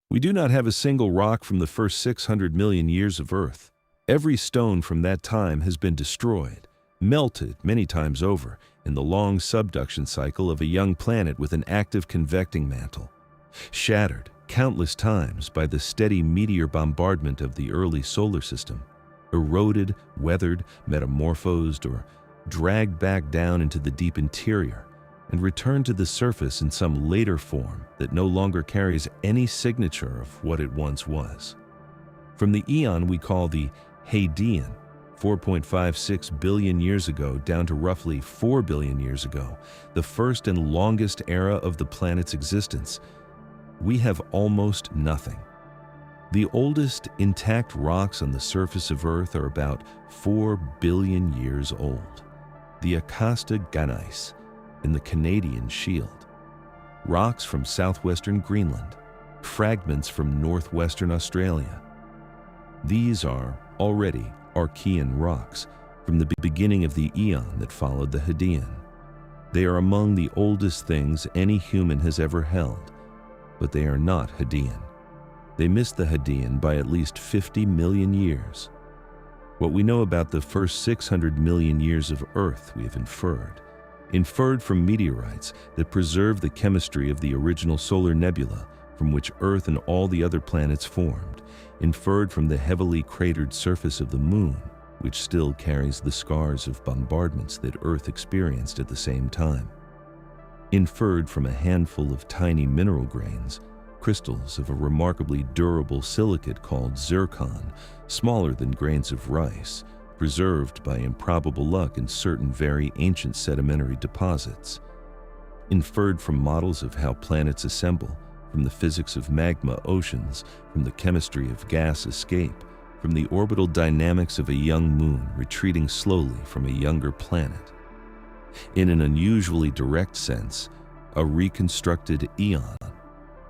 We do not have a single rock from the first 600 million years of Earth. Every stone from that time has been destroyed, melted many times over in the long subduction cycle of a young planet with an active convecting mantle, shattered countless times by the steady meteor bombardment of the early solar system, eroded, weathered, metamorphosed, or dragged back down into the deep interior, and returned to the surface in some later form that no longer carries any signature of what it once was. From the eon we call the Hadean, 4.56 billion years ago down to roughly 4 billion years ago, the first and longest era of the planet's existence, we have almost nothing. The oldest intact rocks on the surface of Earth are about 4 billion years old. The Akasta Gneiss in the Canadian Shield, rocks from southwestern Greenland, fragments from northwestern Australia. These are already Archean rocks from the beginning of the eon that followed the Hadean. They are among the oldest things any human has ever held, but they are not Hadean. They missed the Hadean by at least 50 million years. What we know about the first 600 million years of Earth we have inferred from meteorites that preserve the chemistry of the original solar nebula from which Earth and all the other planets formed, inferred from the heavily cratered surface of the Moon, which still carries the scars of bombardments that Earth experienced at the same time, inferred from a handful of tiny mineral grains, crystals of a remarkably durable silicate called zircon, smaller than grains of rice, preserved by improbable luck in certain very ancient sedimentary deposits, inferred from models of how planets assemble, from the physics of magma oceans, from the chemistry of gas escape, from the orbital dynamics of a young moon retreating slowly from a younger planet. In an unusually direct sense, a reconstructed eon.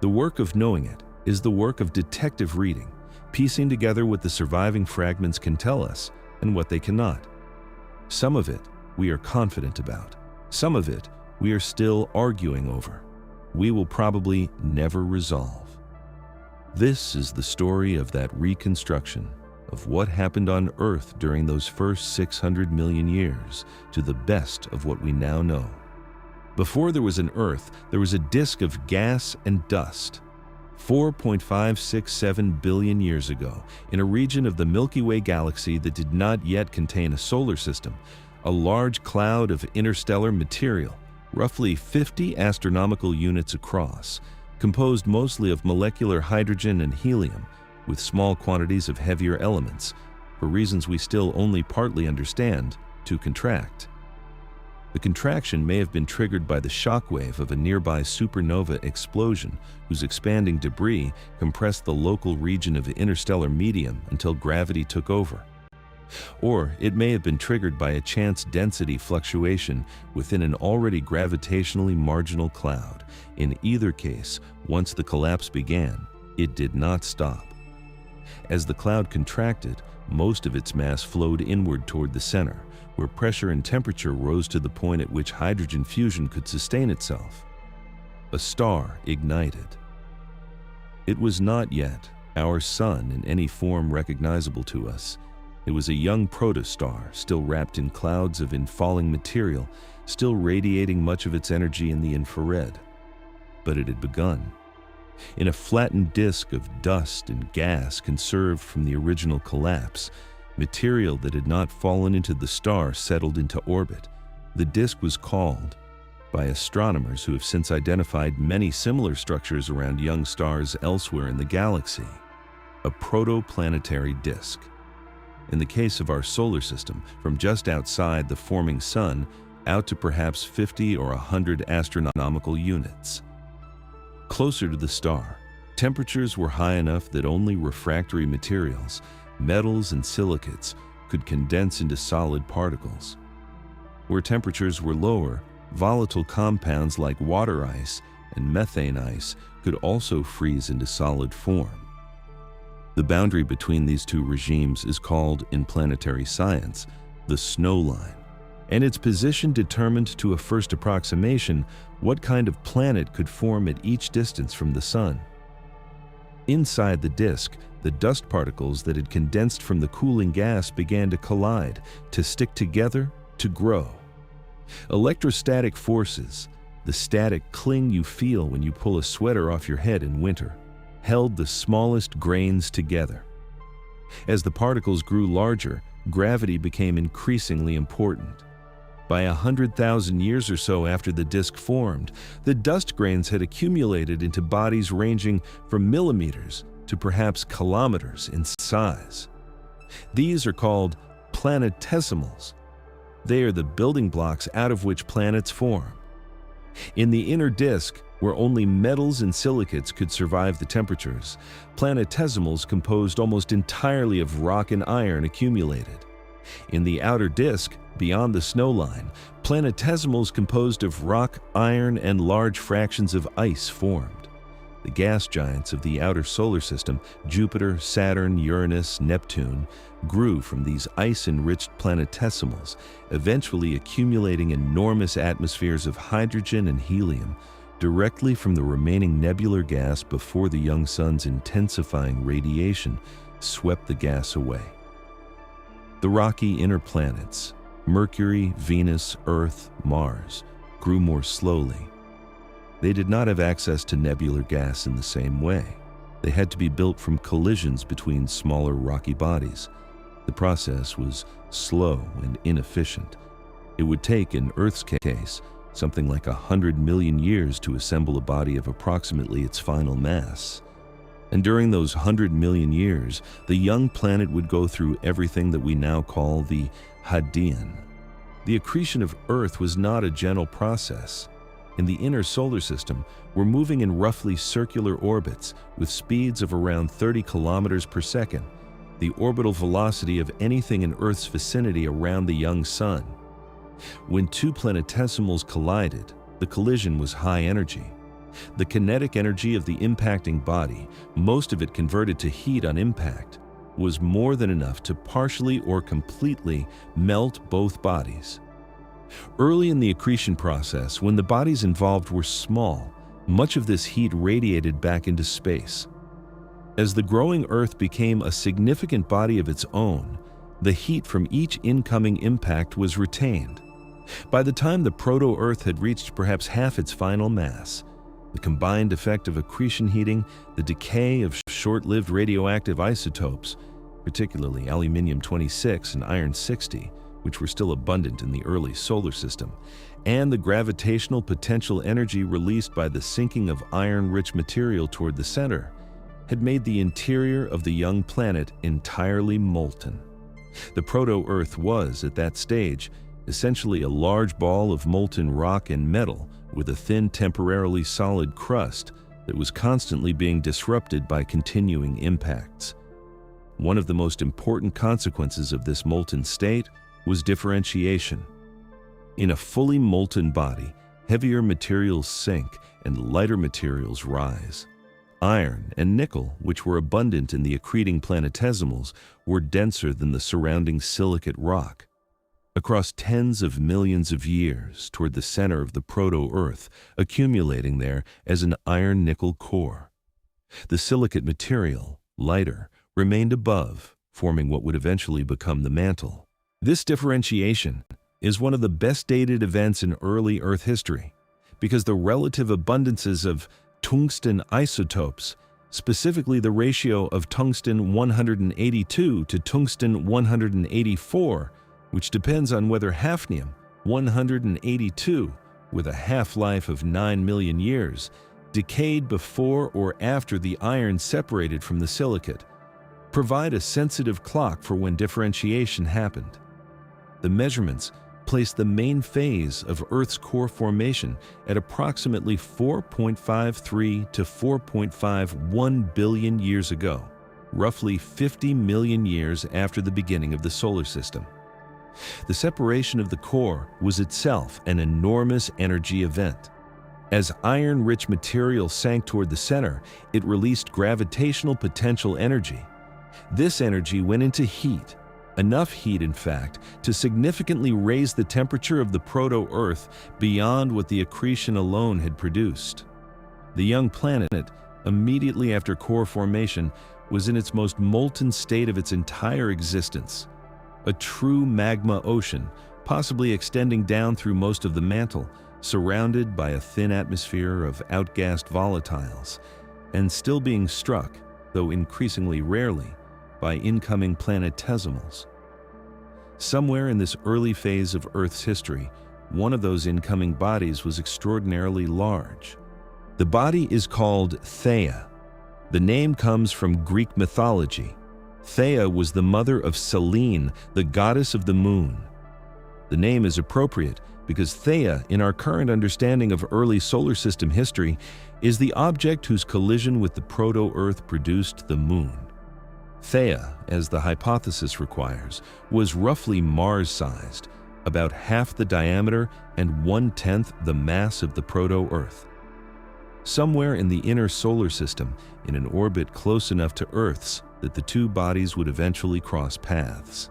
The work of knowing it is the work of detective reading, piecing together what the surviving fragments can tell us and what they cannot. Some of it we are confident about. Some of it we are still arguing over. We will probably never resolve. This is the story of that reconstruction of what happened on Earth during those first 600 million years to the best of what we now know. Before there was an Earth, there was a disk of gas and dust. 4.567 billion years ago, in a region of the Milky Way galaxy that did not yet contain a solar system, a large cloud of interstellar material, roughly 50 astronomical units across, composed mostly of molecular hydrogen and helium, with small quantities of heavier elements, for reasons we still only partly understand, to contract. The contraction may have been triggered by the shockwave of a nearby supernova explosion whose expanding debris compressed the local region of the interstellar medium until gravity took over. Or it may have been triggered by a chance density fluctuation within an already gravitationally marginal cloud. In either case, once the collapse began, it did not stop. As the cloud contracted, most of its mass flowed inward toward the center, where pressure and temperature rose to the point at which hydrogen fusion could sustain itself. A star ignited. It was not yet our sun in any form recognizable to us. It was a young protostar, still wrapped in clouds of infalling material, still radiating much of its energy in the infrared. But it had begun. In a flattened disk of dust and gas conserved from the original collapse, material that had not fallen into the star settled into orbit. The disk was called, by astronomers who have since identified many similar structures around young stars elsewhere in the galaxy, a protoplanetary disk. In the case of our solar system, from just outside the forming sun out to perhaps 50 or 100 astronomical units. Closer to the star, temperatures were high enough that only refractory materials, metals and silicates, could condense into solid particles. Where temperatures were lower, volatile compounds like water ice and methane ice could also freeze into solid form. The boundary between these two regimes is called, in planetary science, the snow line, and its position determined to a first approximation what kind of planet could form at each distance from the sun. Inside the disk, the dust particles that had condensed from the cooling gas began to collide, to stick together, to grow. Electrostatic forces, the static cling you feel when you pull a sweater off your head in winter, held the smallest grains together. As the particles grew larger, gravity became increasingly important. By 100,000 years or so after the disk formed, the dust grains had accumulated into bodies ranging from millimeters to perhaps kilometers in size. These are called planetesimals. They are the building blocks out of which planets form. In the inner disk, where only metals and silicates could survive the temperatures, planetesimals composed almost entirely of rock and iron accumulated. In the outer disk, beyond the snowline, planetesimals composed of rock, iron, and large fractions of ice formed. The gas giants of the outer solar system, Jupiter, Saturn, Uranus, Neptune, grew from these ice-enriched planetesimals, eventually accumulating enormous atmospheres of hydrogen and helium directly from the remaining nebular gas before the young sun's intensifying radiation swept the gas away. The rocky inner planets, Mercury, Venus, Earth, Mars, grew more slowly. They did not have access to nebular gas in the same way. They had to be built from collisions between smaller rocky bodies. The process was slow and inefficient. It would take, in Earth's case, something like 100 million years to assemble a body of approximately its final mass. And during those 100 million years, the young planet would go through everything that we now call the Hadean. The accretion of Earth was not a gentle process. In the inner solar system, we're moving in roughly circular orbits with speeds of around 30 kilometers per second, the orbital velocity of anything in Earth's vicinity around the young sun. When two planetesimals collided, the collision was high energy. The kinetic energy of the impacting body, most of it converted to heat on impact, was more than enough to partially or completely melt both bodies. Early in the accretion process, when the bodies involved were small, much of this heat radiated back into space. As the growing Earth became a significant body of its own, the heat from each incoming impact was retained. By the time the proto-Earth had reached perhaps half its final mass, the combined effect of accretion heating, the decay of short-lived radioactive isotopes, particularly aluminium-26 and iron-60, which were still abundant in the early solar system, and the gravitational potential energy released by the sinking of iron-rich material toward the center, had made the interior of the young planet entirely molten. The proto-Earth was, at that stage, essentially a large ball of molten rock and metal with a thin, temporarily solid crust that was constantly being disrupted by continuing impacts. One of the most important consequences of this molten state was differentiation. In a fully molten body, heavier materials sink and lighter materials rise. Iron and nickel, which were abundant in the accreting planetesimals, were denser than the surrounding silicate rock. Across tens of millions of years toward the center of the proto-Earth, accumulating there as an iron-nickel core. The silicate material, lighter, remained above, forming what would eventually become the mantle. This differentiation is one of the best dated events in early Earth history, because the relative abundances of tungsten isotopes, specifically the ratio of tungsten 182 to tungsten 184, which depends on whether hafnium 182, with a half-life of 9 million years, decayed before or after the iron separated from the silicate, provide a sensitive clock for when differentiation happened. The measurements place the main phase of Earth's core formation at approximately 4.53 to 4.51 billion years ago, roughly 50 million years after the beginning of the solar system. The separation of the core was itself an enormous energy event. As iron-rich material sank toward the center, it released gravitational potential energy. This energy went into heat, enough heat, in fact, to significantly raise the temperature of the proto-Earth beyond what the accretion alone had produced. The young planet immediately after core formation, was in its most molten state of its entire existence. A true magma ocean, possibly extending down through most of the mantle, surrounded by a thin atmosphere of outgassed volatiles, and still being struck, though increasingly rarely, by incoming planetesimals. Somewhere in this early phase of Earth's history, one of those incoming bodies was extraordinarily large. The body is called Theia. The name comes from Greek mythology. Theia was the mother of Selene, the goddess of the moon. The name is appropriate because Theia, in our current understanding of early solar system history, is the object whose collision with the proto-Earth produced the moon. Theia, as the hypothesis requires, was roughly Mars-sized, about half the diameter and 1/10 the mass of the proto-Earth. Somewhere in the inner solar system, in an orbit close enough to Earth's that the two bodies would eventually cross paths.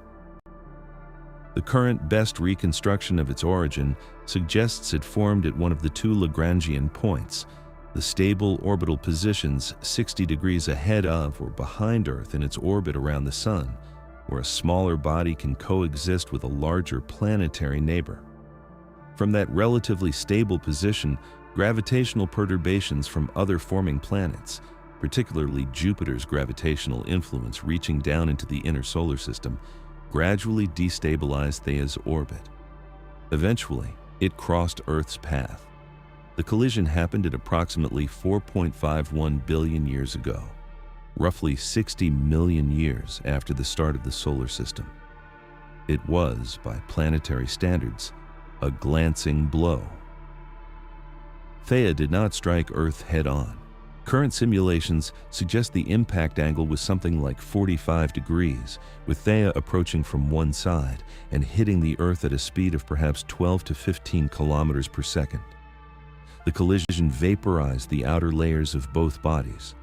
The current best reconstruction of its origin suggests it formed at one of the two Lagrangian points, the stable orbital positions 60 degrees ahead of or behind Earth in its orbit around the Sun, where a smaller body can coexist with a larger planetary neighbor. From that relatively stable position, gravitational perturbations from other forming planets, particularly Jupiter's gravitational influence reaching down into the inner solar system, gradually destabilized Theia's orbit. Eventually, it crossed Earth's path. The collision happened at approximately 4.51 billion years ago, roughly 60 million years after the start of the solar system. It was, by planetary standards, a glancing blow. Theia did not strike Earth head-on. Current simulations suggest the impact angle was something like 45 degrees, with Theia approaching from one side and hitting the Earth at a speed of perhaps 12 to 15 kilometers per second. The collision vaporized the outer layers of both bodies.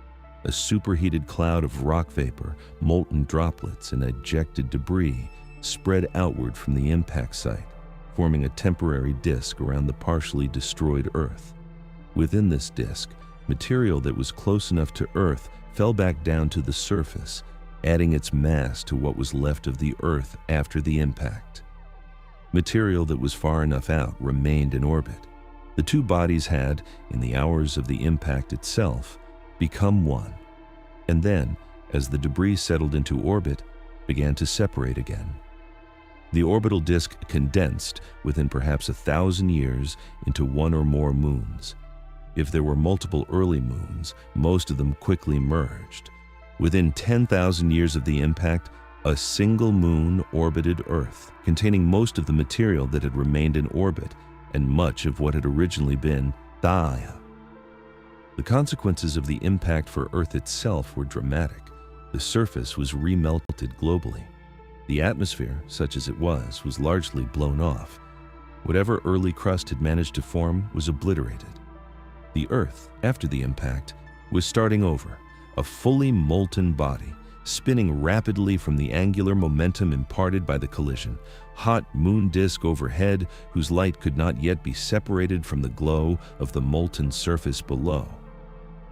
A superheated cloud of rock vapor, molten droplets, and ejected debris spread outward from the impact site, forming a temporary disk around the partially destroyed Earth. Within this disk, material that was close enough to Earth fell back down to the surface, adding its mass to what was left of the Earth after the impact. Material that was far enough out remained in orbit. The two bodies had, in the hours of the impact itself, become one, and then, as the debris settled into orbit, began to separate again. The orbital disk condensed within perhaps 1,000 years into one or more moons. If there were multiple early moons, most of them quickly merged. Within 10,000 years of the impact, a single moon orbited Earth, containing most of the material that had remained in orbit and much of what had originally been Theia. The consequences of the impact for Earth itself were dramatic. The surface was remelted globally. The atmosphere, such as it was largely blown off. Whatever early crust had managed to form was obliterated. The Earth, after the impact, was starting over, a fully molten body, spinning rapidly from the angular momentum imparted by the collision, hot moon disk overhead whose light could not yet be separated from the glow of the molten surface below.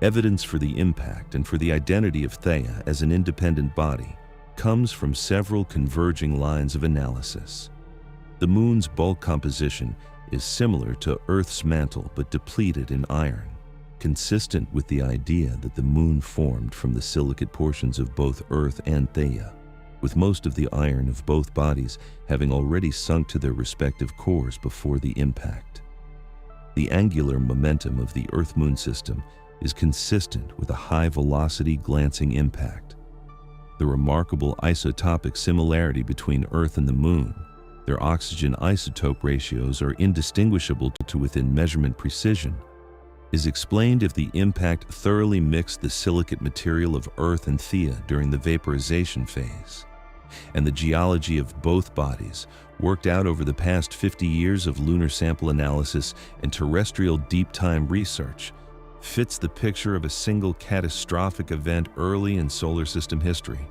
Evidence for the impact and for the identity of Theia as an independent body comes from several converging lines of analysis. The moon's bulk composition is similar to Earth's mantle but depleted in iron, consistent with the idea that the moon formed from the silicate portions of both Earth and Theia, with most of the iron of both bodies having already sunk to their respective cores before the impact. The angular momentum of the Earth-Moon system is consistent with a high-velocity glancing impact. The remarkable isotopic similarity between Earth and the Moon, their oxygen isotope ratios are indistinguishable to within measurement precision, is explained if the impact thoroughly mixed the silicate material of Earth and Theia during the vaporization phase, and the geology of both bodies, worked out over the past 50 years of lunar sample analysis and terrestrial deep-time research, fits the picture of a single catastrophic event early in solar system history,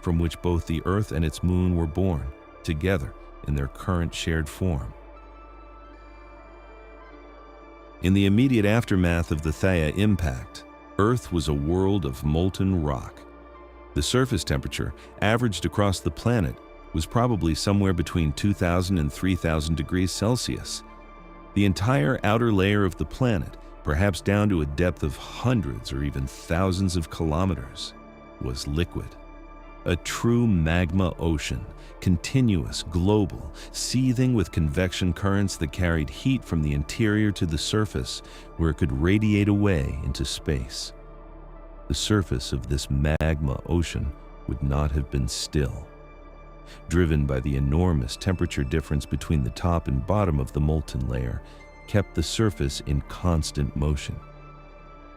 from which both the Earth and its moon were born, together in their current shared form. In the immediate aftermath of the Theia impact, Earth was a world of molten rock. The surface temperature, averaged across the planet, was probably somewhere between 2,000 and 3,000 degrees Celsius. The entire outer layer of the planet, perhaps down to a depth of hundreds or even thousands of kilometers, was liquid. A true magma ocean, continuous, global, seething with convection currents that carried heat from the interior to the surface, where it could radiate away into space. The surface of this magma ocean would not have been still. Driven by the enormous temperature difference between the top and bottom of the molten layer, kept the surface in constant motion.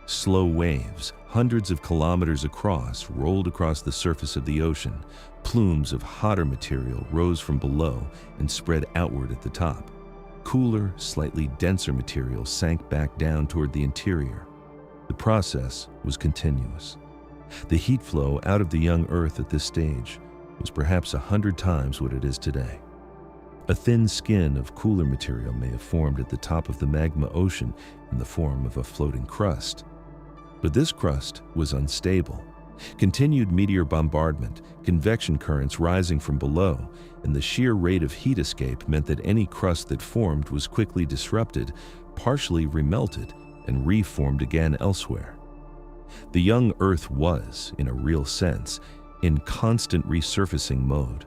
Slow waves, hundreds of kilometers across, rolled across the surface of the ocean. Plumes of hotter material rose from below and spread outward at the top. Cooler, slightly denser material sank back down toward the interior. The process was continuous. The heat flow out of the young Earth at this stage was perhaps 100 times what it is today. A thin skin of cooler material may have formed at the top of the magma ocean in the form of a floating crust. But this crust was unstable. Continued meteor bombardment, convection currents rising from below, and the sheer rate of heat escape meant that any crust that formed was quickly disrupted, partially remelted, and reformed again elsewhere. The young Earth was, in a real sense, in constant resurfacing mode.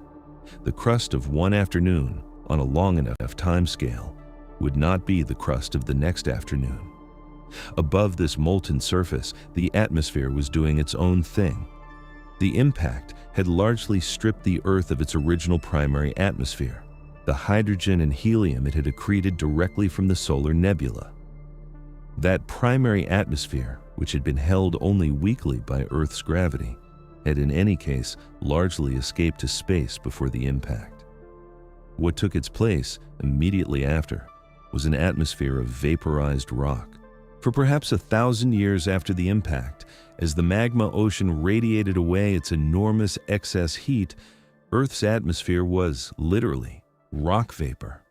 The crust of one afternoon, on a long enough timescale, would not be the crust of the next afternoon. Above this molten surface, the atmosphere was doing its own thing. The impact had largely stripped the Earth of its original primary atmosphere, the hydrogen and helium it had accreted directly from the solar nebula. That primary atmosphere, which had been held only weakly by Earth's gravity, had in any case largely escaped to space before the impact. What took its place immediately after was an atmosphere of vaporized rock. For perhaps 1,000 years after the impact, as the magma ocean radiated away its enormous excess heat, Earth's atmosphere was, literally, rock vapor,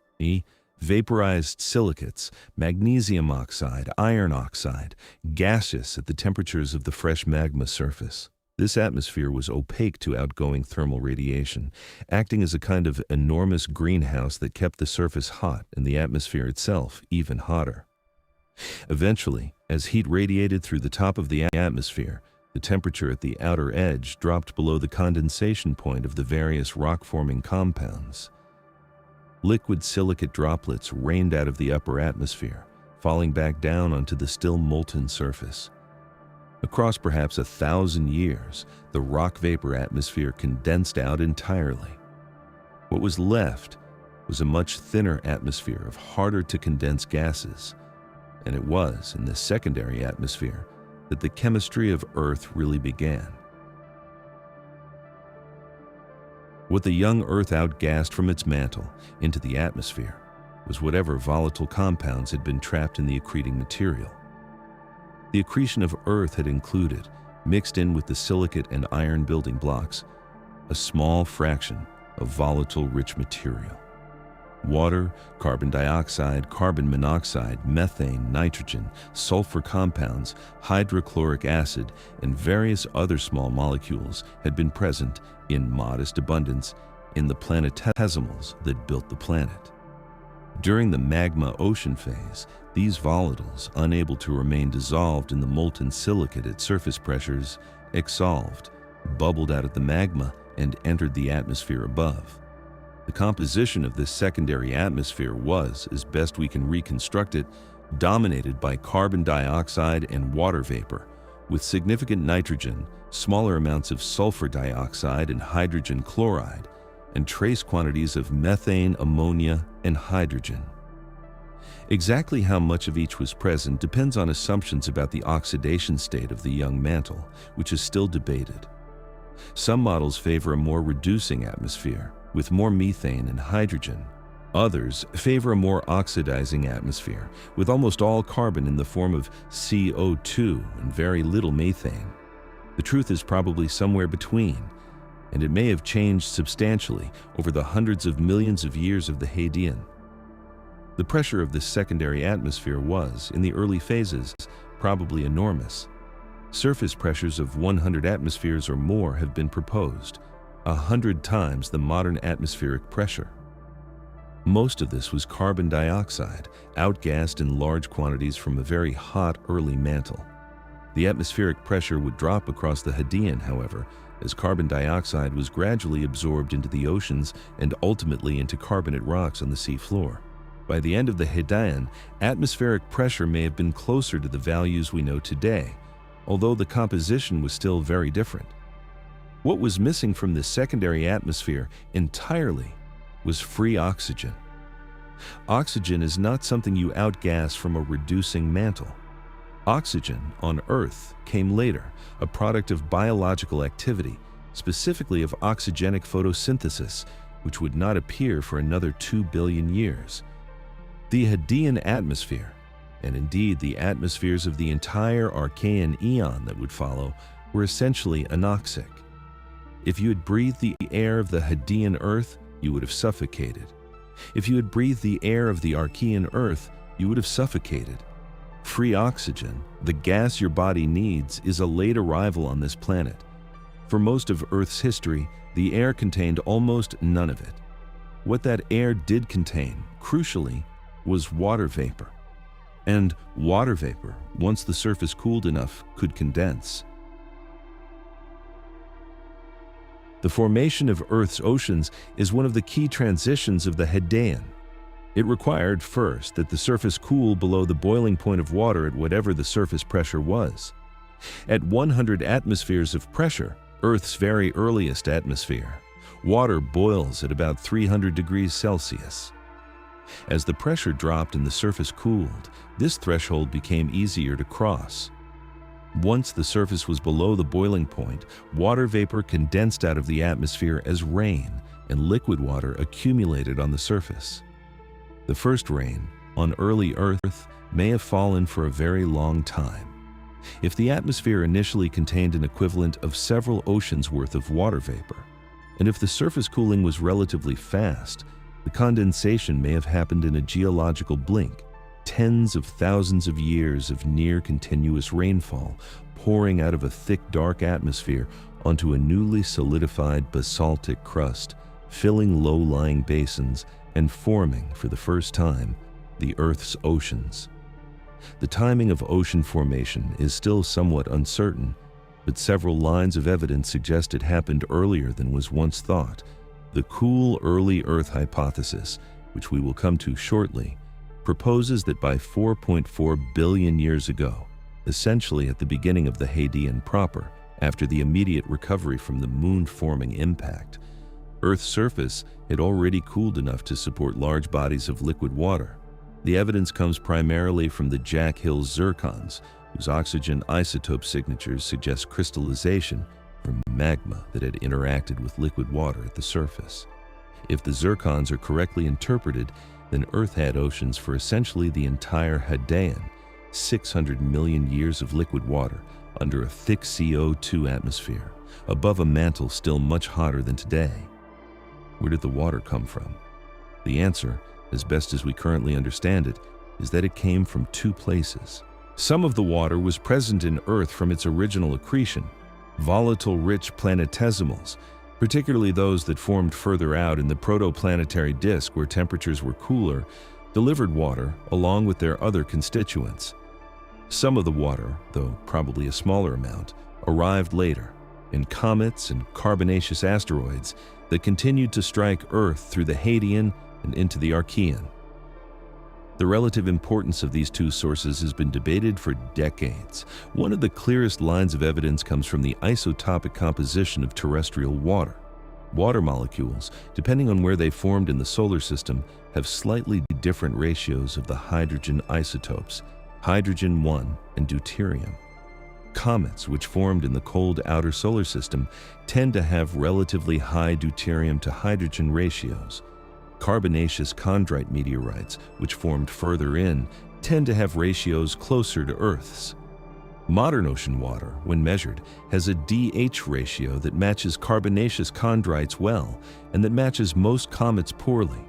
vaporized silicates, magnesium oxide, iron oxide, gaseous at the temperatures of the fresh magma surface. This atmosphere was opaque to outgoing thermal radiation, acting as a kind of enormous greenhouse that kept the surface hot and the atmosphere itself even hotter. Eventually, as heat radiated through the top of the atmosphere, the temperature at the outer edge dropped below the condensation point of the various rock-forming compounds. Liquid silicate droplets rained out of the upper atmosphere, falling back down onto the still molten surface. Across perhaps 1,000 years, the rock vapor atmosphere condensed out entirely. What was left was a much thinner atmosphere of harder-to-condense gases, and it was in this secondary atmosphere that the chemistry of Earth really began. What the young Earth outgassed from its mantle into the atmosphere was whatever volatile compounds had been trapped in the accreting material. The accretion of Earth had included, mixed in with the silicate and iron building blocks, a small fraction of volatile-rich material. Water, carbon dioxide, carbon monoxide, methane, nitrogen, sulfur compounds, hydrochloric acid, and various other small molecules had been present in modest abundance in the planetesimals that built the planet. During the magma ocean phase, these volatiles, unable to remain dissolved in the molten silicate at surface pressures, exsolved, bubbled out of the magma, and entered the atmosphere above. The composition of this secondary atmosphere was, as best we can reconstruct it, dominated by carbon dioxide and water vapor, with significant nitrogen, smaller amounts of sulfur dioxide and hydrogen chloride, and trace quantities of methane, ammonia, and hydrogen. Exactly how much of each was present depends on assumptions about the oxidation state of the young mantle, which is still debated. Some models favor a more reducing atmosphere, with more methane and hydrogen. Others favor a more oxidizing atmosphere, with almost all carbon in the form of CO2 and very little methane. The truth is probably somewhere between, and it may have changed substantially over the hundreds of millions of years of the Hadean. The pressure of this secondary atmosphere was, in the early phases, probably enormous. Surface pressures of 100 atmospheres or more have been proposed, 100 times the modern atmospheric pressure. Most of this was carbon dioxide, outgassed in large quantities from a very hot early mantle. The atmospheric pressure would drop across the Hadean, however, as carbon dioxide was gradually absorbed into the oceans and ultimately into carbonate rocks on the seafloor. By the end of the Hadean, atmospheric pressure may have been closer to the values we know today, although the composition was still very different. What was missing from the secondary atmosphere entirely was free oxygen. Oxygen is not something you outgas from a reducing mantle. Oxygen on Earth came later, a product of biological activity, specifically of oxygenic photosynthesis, which would not appear for another 2 billion years. The Hadean atmosphere, and indeed the atmospheres of the entire Archean eon that would follow, were essentially anoxic. If you had breathed the air of the Hadean Earth, you would have suffocated. If you had breathed the air of the Archean Earth, you would have suffocated. Free oxygen, the gas your body needs, is a late arrival on this planet. For most of Earth's history, the air contained almost none of it. What that air did contain, crucially, was water vapor. And water vapor, once the surface cooled enough, could condense. The formation of Earth's oceans is one of the key transitions of the Hadean. It required first that the surface cool below the boiling point of water at whatever the surface pressure was. At 100 atmospheres of pressure, Earth's very earliest atmosphere, water boils at about 300 degrees Celsius. As the pressure dropped and the surface cooled, this threshold became easier to cross. Once the surface was below the boiling point, water vapor condensed out of the atmosphere as rain, and liquid water accumulated on the surface. The first rain on early Earth may have fallen for a very long time. If the atmosphere initially contained an equivalent of several oceans worth of water vapor, and if the surface cooling was relatively fast, the condensation may have happened in a geological blink, tens of thousands of years of near-continuous rainfall pouring out of a thick, dark atmosphere onto a newly solidified basaltic crust, filling low-lying basins and forming, for the first time, the Earth's oceans. The timing of ocean formation is still somewhat uncertain, but several lines of evidence suggest it happened earlier than was once thought. The cool early Earth hypothesis, which we will come to shortly, proposes that by 4.4 billion years ago, essentially at the beginning of the Hadean proper, after the immediate recovery from the moon-forming impact, Earth's surface had already cooled enough to support large bodies of liquid water. The evidence comes primarily from the Jack Hill's zircons, whose oxygen isotope signatures suggest crystallization from magma that had interacted with liquid water at the surface. If the zircons are correctly interpreted, then Earth had oceans for essentially the entire Hadean, 600 million years of liquid water under a thick CO2 atmosphere, above a mantle still much hotter than today. Where did the water come from? The answer, as best as we currently understand it, is that it came from two places. Some of the water was present in Earth from its original accretion. Volatile rich planetesimals, particularly those that formed further out in the protoplanetary disk where temperatures were cooler, delivered water along with their other constituents. Some of the water, though probably a smaller amount, arrived later in comets and carbonaceous asteroids that continued to strike Earth through the Hadean and into the Archean. The relative importance of these two sources has been debated for decades. One of the clearest lines of evidence comes from the isotopic composition of terrestrial water. Water molecules, depending on where they formed in the solar system, have slightly different ratios of the hydrogen isotopes, hydrogen-1 and deuterium. Comets, which formed in the cold outer solar system, tend to have relatively high deuterium to hydrogen ratios. Carbonaceous chondrite meteorites, which formed further in, tend to have ratios closer to Earth's. Modern ocean water, when measured, has a DH ratio that matches carbonaceous chondrites well and that matches most comets poorly.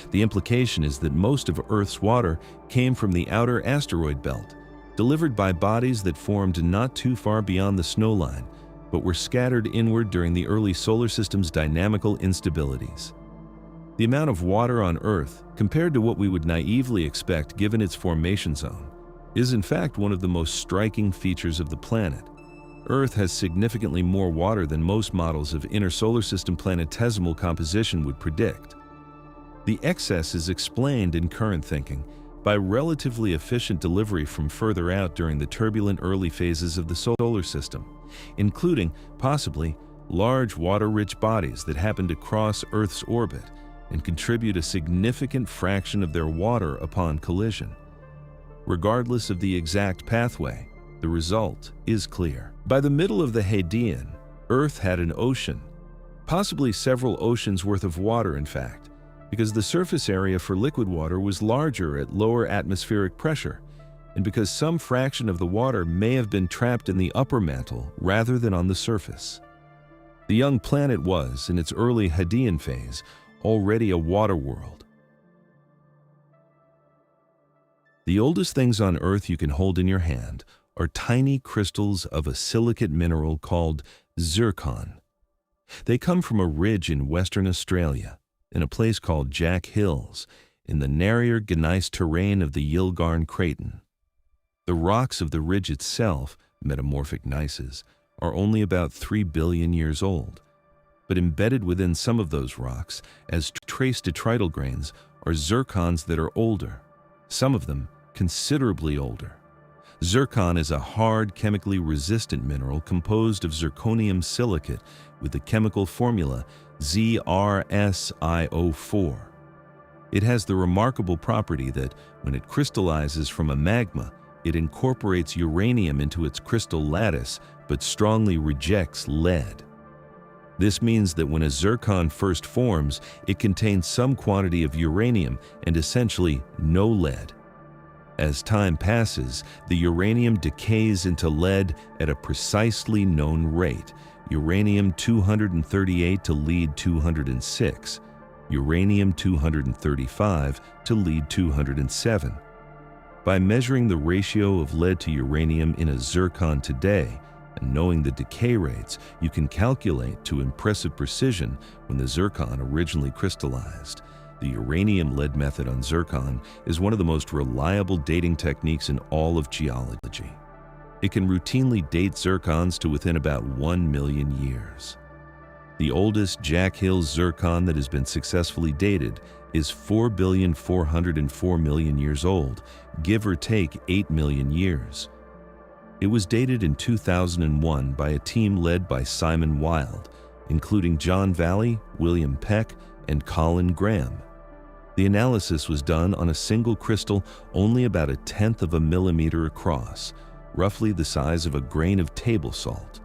The implication is that most of Earth's water came from the outer asteroid belt, delivered by bodies that formed not too far beyond the snowline, but were scattered inward during the early solar system's dynamical instabilities. The amount of water on Earth, compared to what we would naively expect given its formation zone, is in fact one of the most striking features of the planet. Earth has significantly more water than most models of inner solar system planetesimal composition would predict. The excess is explained in current thinking by relatively efficient delivery from further out during the turbulent early phases of the solar system, including, possibly, large water-rich bodies that happen to cross Earth's orbit and contribute a significant fraction of their water upon collision. Regardless of the exact pathway, the result is clear. By the middle of the Hadean, Earth had an ocean, possibly several oceans worth of water in fact, because the surface area for liquid water was larger at lower atmospheric pressure, and because some fraction of the water may have been trapped in the upper mantle rather than on the surface. The young planet was, in its early Hadean phase, already a water world. The oldest things on Earth you can hold in your hand are tiny crystals of a silicate mineral called zircon. They come from a ridge in Western Australia, in a place called Jack Hills, in the narrower gneiss terrain of the Yilgarn Craton. The rocks of the ridge itself, metamorphic gneisses, are only about 3 billion years old. But embedded within some of those rocks, as trace detrital grains, are zircons that are older, some of them considerably older. Zircon is a hard, chemically resistant mineral composed of zirconium silicate with the chemical formula ZrSiO4. It has the remarkable property that, when it crystallizes from a magma, it incorporates uranium into its crystal lattice but strongly rejects lead. This means that when a zircon first forms, it contains some quantity of uranium and essentially no lead. As time passes, the uranium decays into lead at a precisely known rate, uranium-238 to lead-206, uranium-235 to lead-207. By measuring the ratio of lead to uranium in a zircon today, and knowing the decay rates, you can calculate to impressive precision when the zircon originally crystallized. The uranium-lead method on zircon is one of the most reliable dating techniques in all of geology. It can routinely date zircons to within about 1 million years. The oldest Jack Hills zircon that has been successfully dated is 4,404,000,000 years old, give or take 8 million years. It was dated in 2001 by a team led by Simon Wild, including John Valley, William Peck, and Colin Graham. The analysis was done on a single crystal only about 1/10 of a millimeter across, roughly the size of a grain of table salt.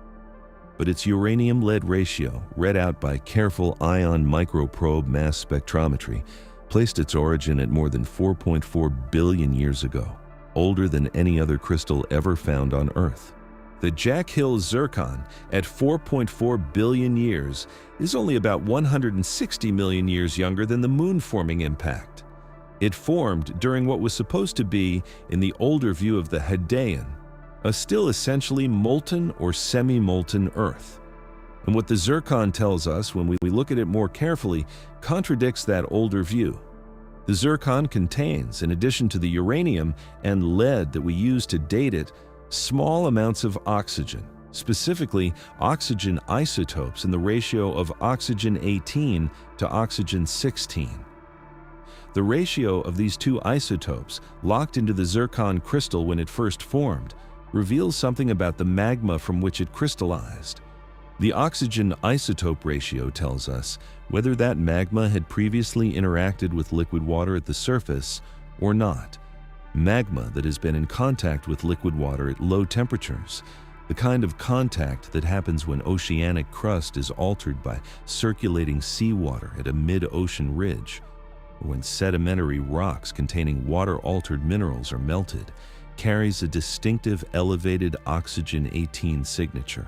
But its uranium-lead ratio, read out by careful ion microprobe mass spectrometry, placed its origin at more than 4.4 billion years ago, older than any other crystal ever found on Earth. The Jack Hills zircon, at 4.4 billion years, is only about 160 million years younger than the moon-forming impact. It formed during what was supposed to be, in the older view of the Hadean, a still essentially molten or semi-molten Earth. And what the zircon tells us when we look at it more carefully contradicts that older view. The zircon contains, in addition to the uranium and lead that we use to date it, small amounts of oxygen, specifically oxygen isotopes in the ratio of oxygen 18 to oxygen 16. The ratio of these two isotopes, locked into the zircon crystal when it first formed, reveals something about the magma from which it crystallized. The oxygen isotope ratio tells us whether that magma had previously interacted with liquid water at the surface or not. Magma that has been in contact with liquid water at low temperatures, the kind of contact that happens when oceanic crust is altered by circulating seawater at a mid-ocean ridge, or when sedimentary rocks containing water-altered minerals are melted, carries a distinctive elevated oxygen 18 signature.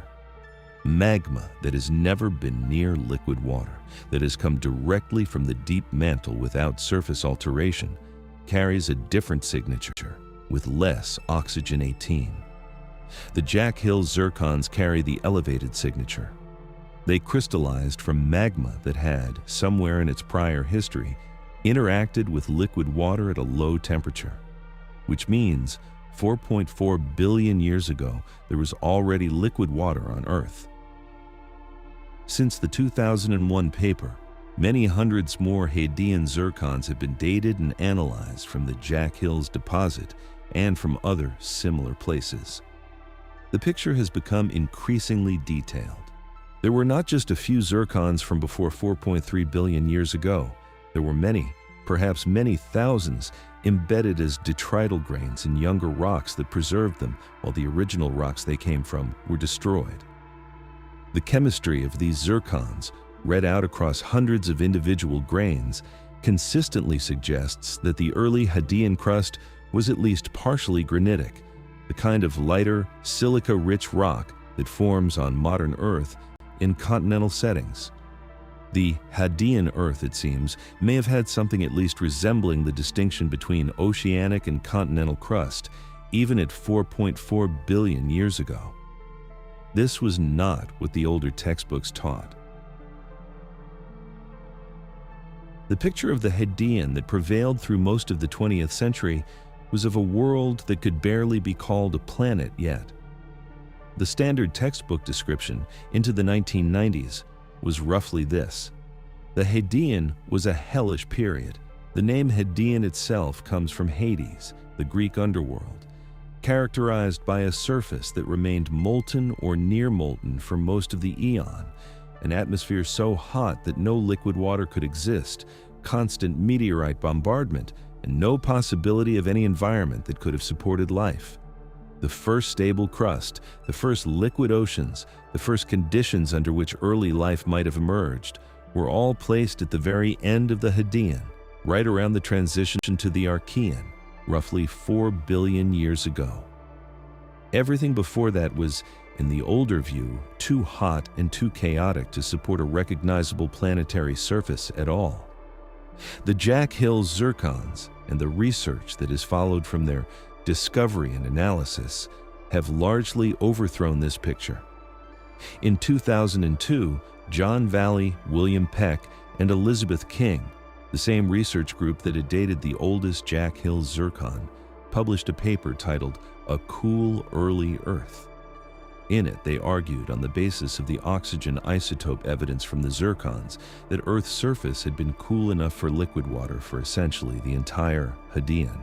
Magma that has never been near liquid water, that has come directly from the deep mantle without surface alteration, carries a different signature, with less oxygen 18. The Jack Hill zircons carry the elevated signature. They crystallized from magma that had, somewhere in its prior history, interacted with liquid water at a low temperature, which means 4.4 billion years ago there was already liquid water on Earth. Since the 2001 paper, many hundreds more Hadean zircons have been dated and analyzed from the Jack Hills deposit and from other similar places. The picture has become increasingly detailed. There were not just a few zircons from before 4.3 billion years ago. There were many, perhaps many thousands, embedded as detrital grains in younger rocks that preserved them while the original rocks they came from were destroyed. The chemistry of these zircons, read out across hundreds of individual grains, consistently suggests that the early Hadean crust was at least partially granitic, the kind of lighter, silica-rich rock that forms on modern Earth in continental settings. The Hadean Earth, it seems, may have had something at least resembling the distinction between oceanic and continental crust, even at 4.4 billion years ago. This was not what the older textbooks taught. The picture of the Hadean that prevailed through most of the 20th century was of a world that could barely be called a planet yet. The standard textbook description into the 1990s was roughly this: the Hadean was a hellish period. The name Hadean itself comes from Hades, the Greek underworld, characterized by a surface that remained molten or near molten for most of the eon, an atmosphere so hot that no liquid water could exist, constant meteorite bombardment, and no possibility of any environment that could have supported life. The first stable crust, the first liquid oceans, the first conditions under which early life might have emerged, were all placed at the very end of the Hadean, right around the transition to the Archean, roughly 4 billion years ago. Everything before that was, in the older view, too hot and too chaotic to support a recognizable planetary surface at all. The Jack Hill zircons and the research that has followed from their discovery and analysis have largely overthrown this picture. In 2002, John Valley, William Peck, and Elizabeth King, the same research group that had dated the oldest Jack Hill zircon, published a paper titled "A Cool Early Earth." In it, they argued on the basis of the oxygen isotope evidence from the zircons that Earth's surface had been cool enough for liquid water for essentially the entire Hadean.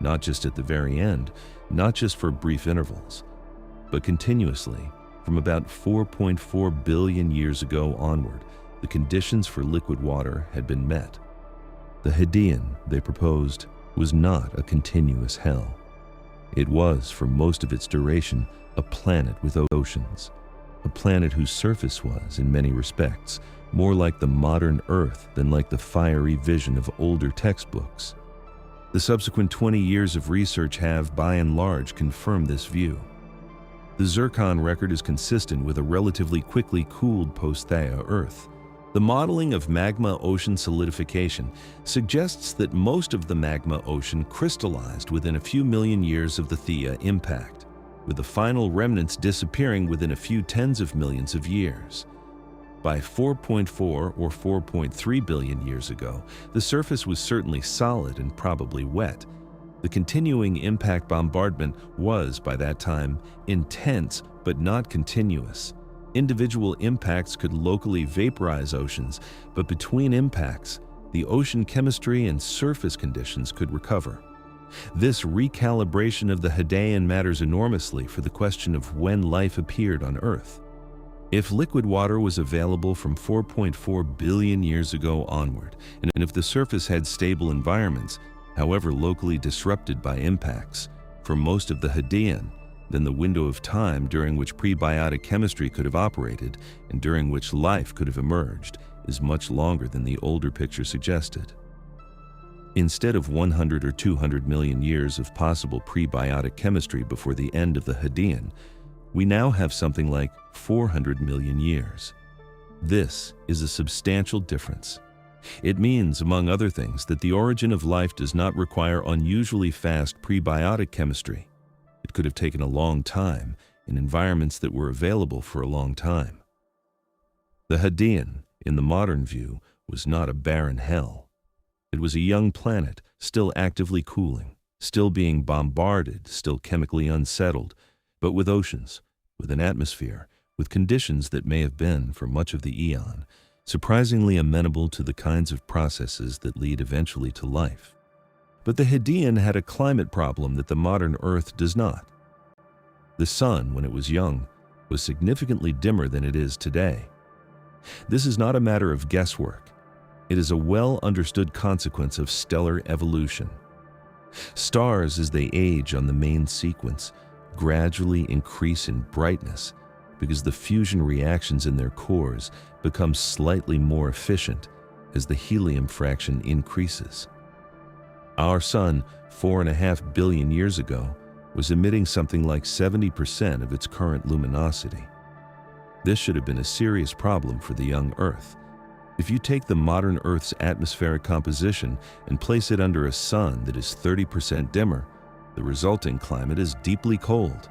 Not just at the very end, not just for brief intervals, but continuously, from about 4.4 billion years ago onward, the conditions for liquid water had been met. The Hadean, they proposed, was not a continuous hell. It was, for most of its duration, a planet with oceans, a planet whose surface was, in many respects, more like the modern Earth than like the fiery vision of older textbooks. The subsequent 20 years of research have, by and large, confirmed this view. The zircon record is consistent with a relatively quickly cooled post-Theia Earth. The modeling of magma ocean solidification suggests that most of the magma ocean crystallized within a few million years of the Theia impact, with the final remnants disappearing within a few tens of millions of years. By 4.4 or 4.3 billion years ago, the surface was certainly solid and probably wet. The continuing impact bombardment was, by that time, intense but not continuous. Individual impacts could locally vaporize oceans, but between impacts, the ocean chemistry and surface conditions could recover. This recalibration of the Hadean matters enormously for the question of when life appeared on Earth. If liquid water was available from 4.4 billion years ago onward, and if the surface had stable environments, however locally disrupted by impacts, for most of the Hadean, then the window of time during which pre-biotic chemistry could have operated and during which life could have emerged is much longer than the older picture suggested. Instead of 100 or 200 million years of possible pre-biotic chemistry before the end of the Hadean, we now have something like 400 million years. This is a substantial difference. It means, among other things, that the origin of life does not require unusually fast pre-biotic chemistry. It could have taken a long time in environments that were available for a long time. The Hadean, in the modern view, was not a barren hell. It was a young planet, still actively cooling, still being bombarded, still chemically unsettled, but with oceans, with an atmosphere, with conditions that may have been, for much of the eon, surprisingly amenable to the kinds of processes that lead eventually to life. But the Hadean had a climate problem that the modern Earth does not. The sun, when it was young, was significantly dimmer than it is today. This is not a matter of guesswork. It is a well-understood consequence of stellar evolution. Stars, as they age on the main sequence, gradually increase in brightness because the fusion reactions in their cores become slightly more efficient as the helium fraction increases. Our sun, 4.5 billion years ago, was emitting something like 70% of its current luminosity. This should have been a serious problem for the young Earth. If you take the modern Earth's atmospheric composition and place it under a sun that is 30% dimmer, the resulting climate is deeply cold.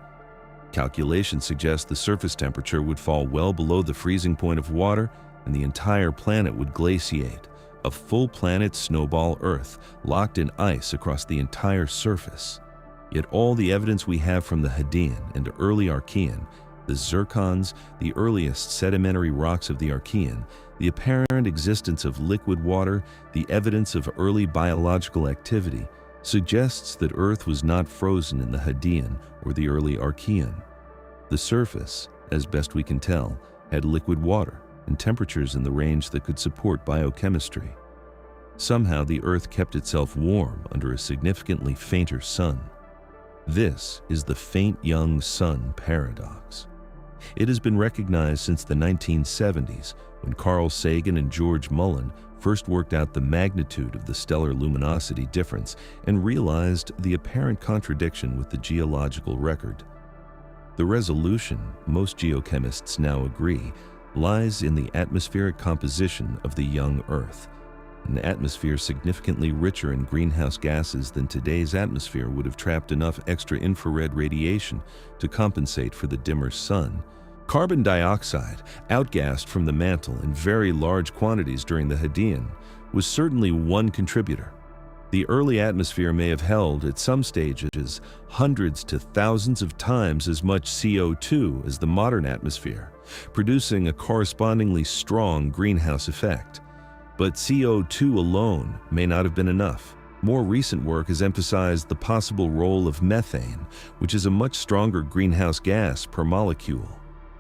Calculations suggest the surface temperature would fall well below the freezing point of water and the entire planet would glaciate, a full planet snowball Earth locked in ice across the entire surface. Yet all the evidence we have from the Hadean and early Archean, the Zircons, the earliest sedimentary rocks of the Archean, the apparent existence of liquid water, the evidence of early biological activity, suggests that Earth was not frozen in the Hadean or the early Archean. The surface, as best we can tell, had liquid water and temperatures in the range that could support biochemistry. Somehow the Earth kept itself warm under a significantly fainter sun. This is the faint young sun paradox. It has been recognized since the 1970s when Carl Sagan and George Mullen first worked out the magnitude of the stellar luminosity difference and realized the apparent contradiction with the geological record. The resolution, most geochemists now agree, lies in the atmospheric composition of the young Earth, an atmosphere significantly richer in greenhouse gases than today's atmosphere would have trapped enough extra infrared radiation to compensate for the dimmer sun. Carbon dioxide, outgassed from the mantle in very large quantities during the Hadean, was certainly one contributor. The early atmosphere may have held, at some stages, hundreds to thousands of times as much CO2 as the modern atmosphere, producing a correspondingly strong greenhouse effect. But CO2 alone may not have been enough. More recent work has emphasized the possible role of methane, which is a much stronger greenhouse gas per molecule.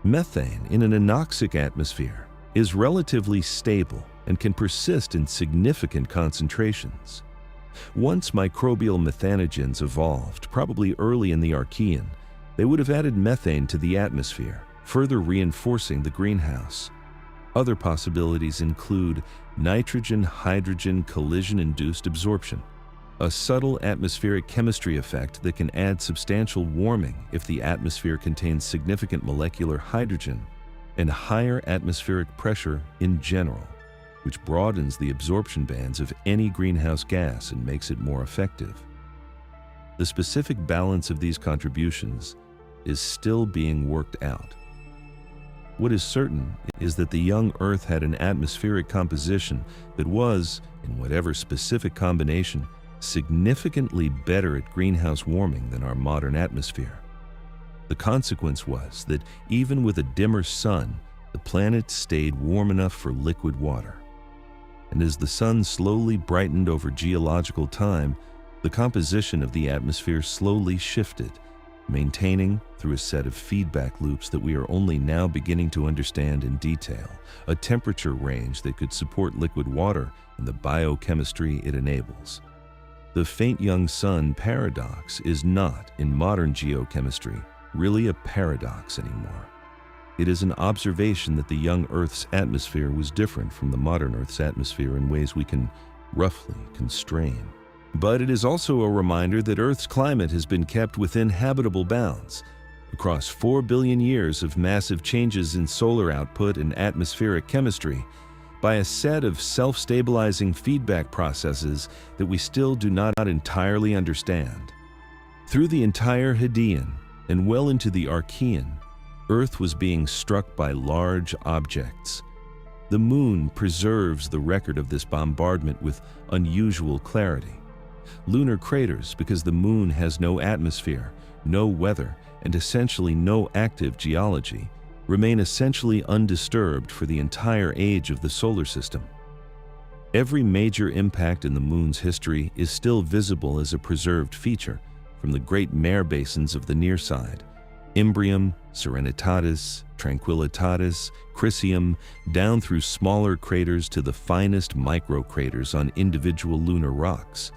Methane, in an anoxic atmosphere, is relatively stable and can persist in significant concentrations. Once microbial methanogens evolved, probably early in the Archean, they would have added methane to the atmosphere, further reinforcing the greenhouse. Other possibilities include nitrogen-hydrogen collision-induced absorption, a subtle atmospheric chemistry effect that can add substantial warming if the atmosphere contains significant molecular hydrogen, and higher atmospheric pressure in general, which broadens the absorption bands of any greenhouse gas and makes it more effective. The specific balance of these contributions is still being worked out. What is certain is that the young Earth had an atmospheric composition that was, in whatever specific combination, significantly better at greenhouse warming than our modern atmosphere. The consequence was that even with a dimmer sun, the planet stayed warm enough for liquid water. And as the sun slowly brightened over geological time, the composition of the atmosphere slowly shifted, maintaining, through a set of feedback loops that we are only now beginning to understand in detail, a temperature range that could support liquid water and the biochemistry it enables. The faint young sun paradox is not, in modern geochemistry, really a paradox anymore. It is an observation that the young Earth's atmosphere was different from the modern Earth's atmosphere in ways we can roughly constrain. But it is also a reminder that Earth's climate has been kept within habitable bounds. Across 4 billion years of massive changes in solar output and atmospheric chemistry, by a set of self-stabilizing feedback processes that we still do not entirely understand. Through the entire Hadean and well into the Archean, Earth was being struck by large objects. The Moon preserves the record of this bombardment with unusual clarity. Lunar craters, because the Moon has no atmosphere, no weather, and essentially no active geology, remain essentially undisturbed for the entire age of the solar system. Every major impact in the Moon's history is still visible as a preserved feature, from the great mare basins of the near side, Imbrium, Serenitatis, Tranquillitatis, Crisium, down through smaller craters to the finest microcraters on individual lunar rocks.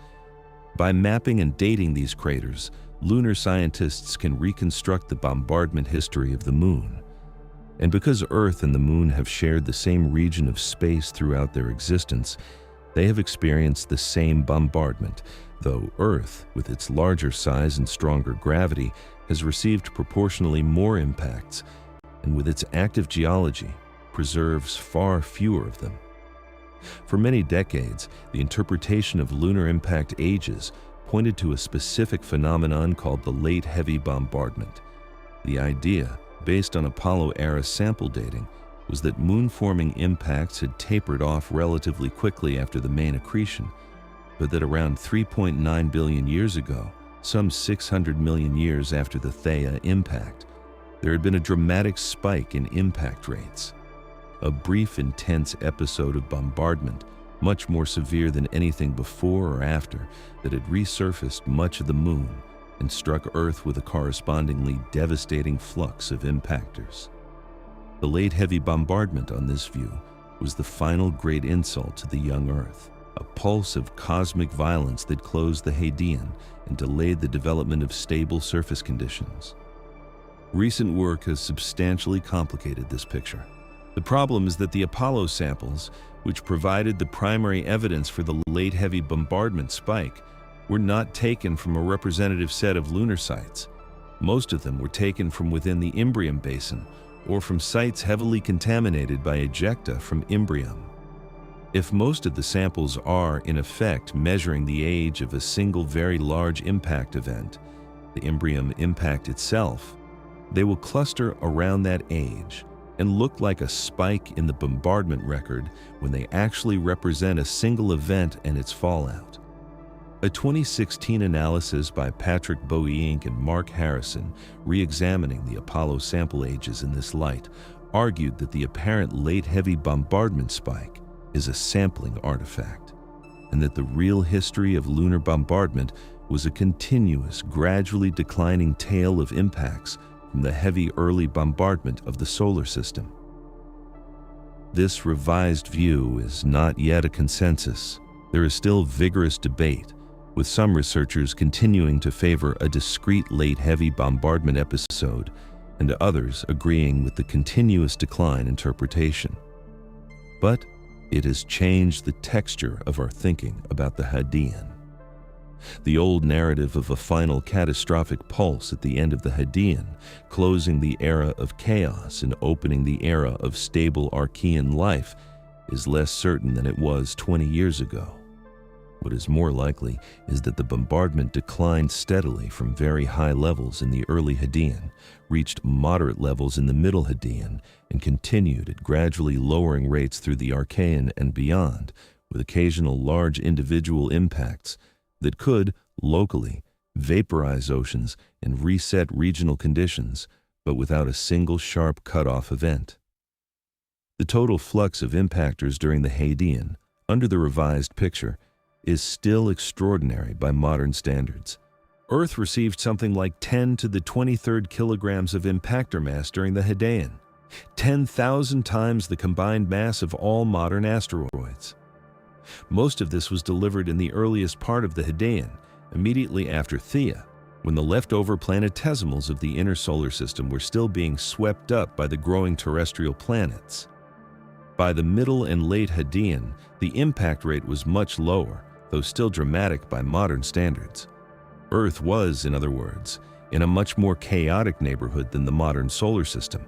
By mapping and dating these craters, lunar scientists can reconstruct the bombardment history of the Moon. And because Earth and the Moon have shared the same region of space throughout their existence, they have experienced the same bombardment, though Earth, with its larger size and stronger gravity, has received proportionally more impacts, and with its active geology, preserves far fewer of them. For many decades, the interpretation of lunar impact ages pointed to a specific phenomenon called the late heavy bombardment. The idea, based on Apollo-era sample dating, was that moon-forming impacts had tapered off relatively quickly after the main accretion, but that around 3.9 billion years ago, some 600 million years after the Theia impact, there had been a dramatic spike in impact rates. A brief, intense episode of bombardment, much more severe than anything before or after, that had resurfaced much of the Moon and struck Earth with a correspondingly devastating flux of impactors. The late heavy bombardment, on this view, was the final great insult to the young Earth, a pulse of cosmic violence that closed the Hadean and delayed the development of stable surface conditions. Recent work has substantially complicated this picture. The problem is that the Apollo samples, which provided the primary evidence for the late heavy bombardment spike, were not taken from a representative set of lunar sites. Most of them were taken from within the Imbrium basin, or from sites heavily contaminated by ejecta from Imbrium. If most of the samples are, in effect, measuring the age of a single very large impact event, the Imbrium impact itself, they will cluster around that age and look like a spike in the bombardment record when they actually represent a single event and its fallout. A 2016 analysis by Patrick Bowie and Mark Harrison, re-examining the Apollo sample ages in this light, argued that the apparent late heavy bombardment spike is a sampling artifact, and that the real history of lunar bombardment was a continuous, gradually declining tail of impacts from the heavy early bombardment of the solar system. This revised view is not yet a consensus. There is still vigorous debate, with some researchers continuing to favor a discrete late heavy bombardment episode and others agreeing with the continuous decline interpretation. But it has changed the texture of our thinking about the Hadean. The old narrative of a final catastrophic pulse at the end of the Hadean, closing the era of chaos and opening the era of stable Archean life, is less certain than it was 20 years ago. What is more likely is that the bombardment declined steadily from very high levels in the early Hadean, reached moderate levels in the middle Hadean, and continued at gradually lowering rates through the Archean and beyond, with occasional large individual impacts that could, locally, vaporize oceans and reset regional conditions, but without a single sharp cutoff event. The total flux of impactors during the Hadean, under the revised picture, is still extraordinary by modern standards. Earth received something like 10 to the 23rd kilograms of impactor mass during the Hadean, 10,000 times the combined mass of all modern asteroids. Most of this was delivered in the earliest part of the Hadean, immediately after Theia, when the leftover planetesimals of the inner solar system were still being swept up by the growing terrestrial planets. By the middle and late Hadean, the impact rate was much lower, though still dramatic by modern standards. Earth was, in other words, in a much more chaotic neighborhood than the modern solar system.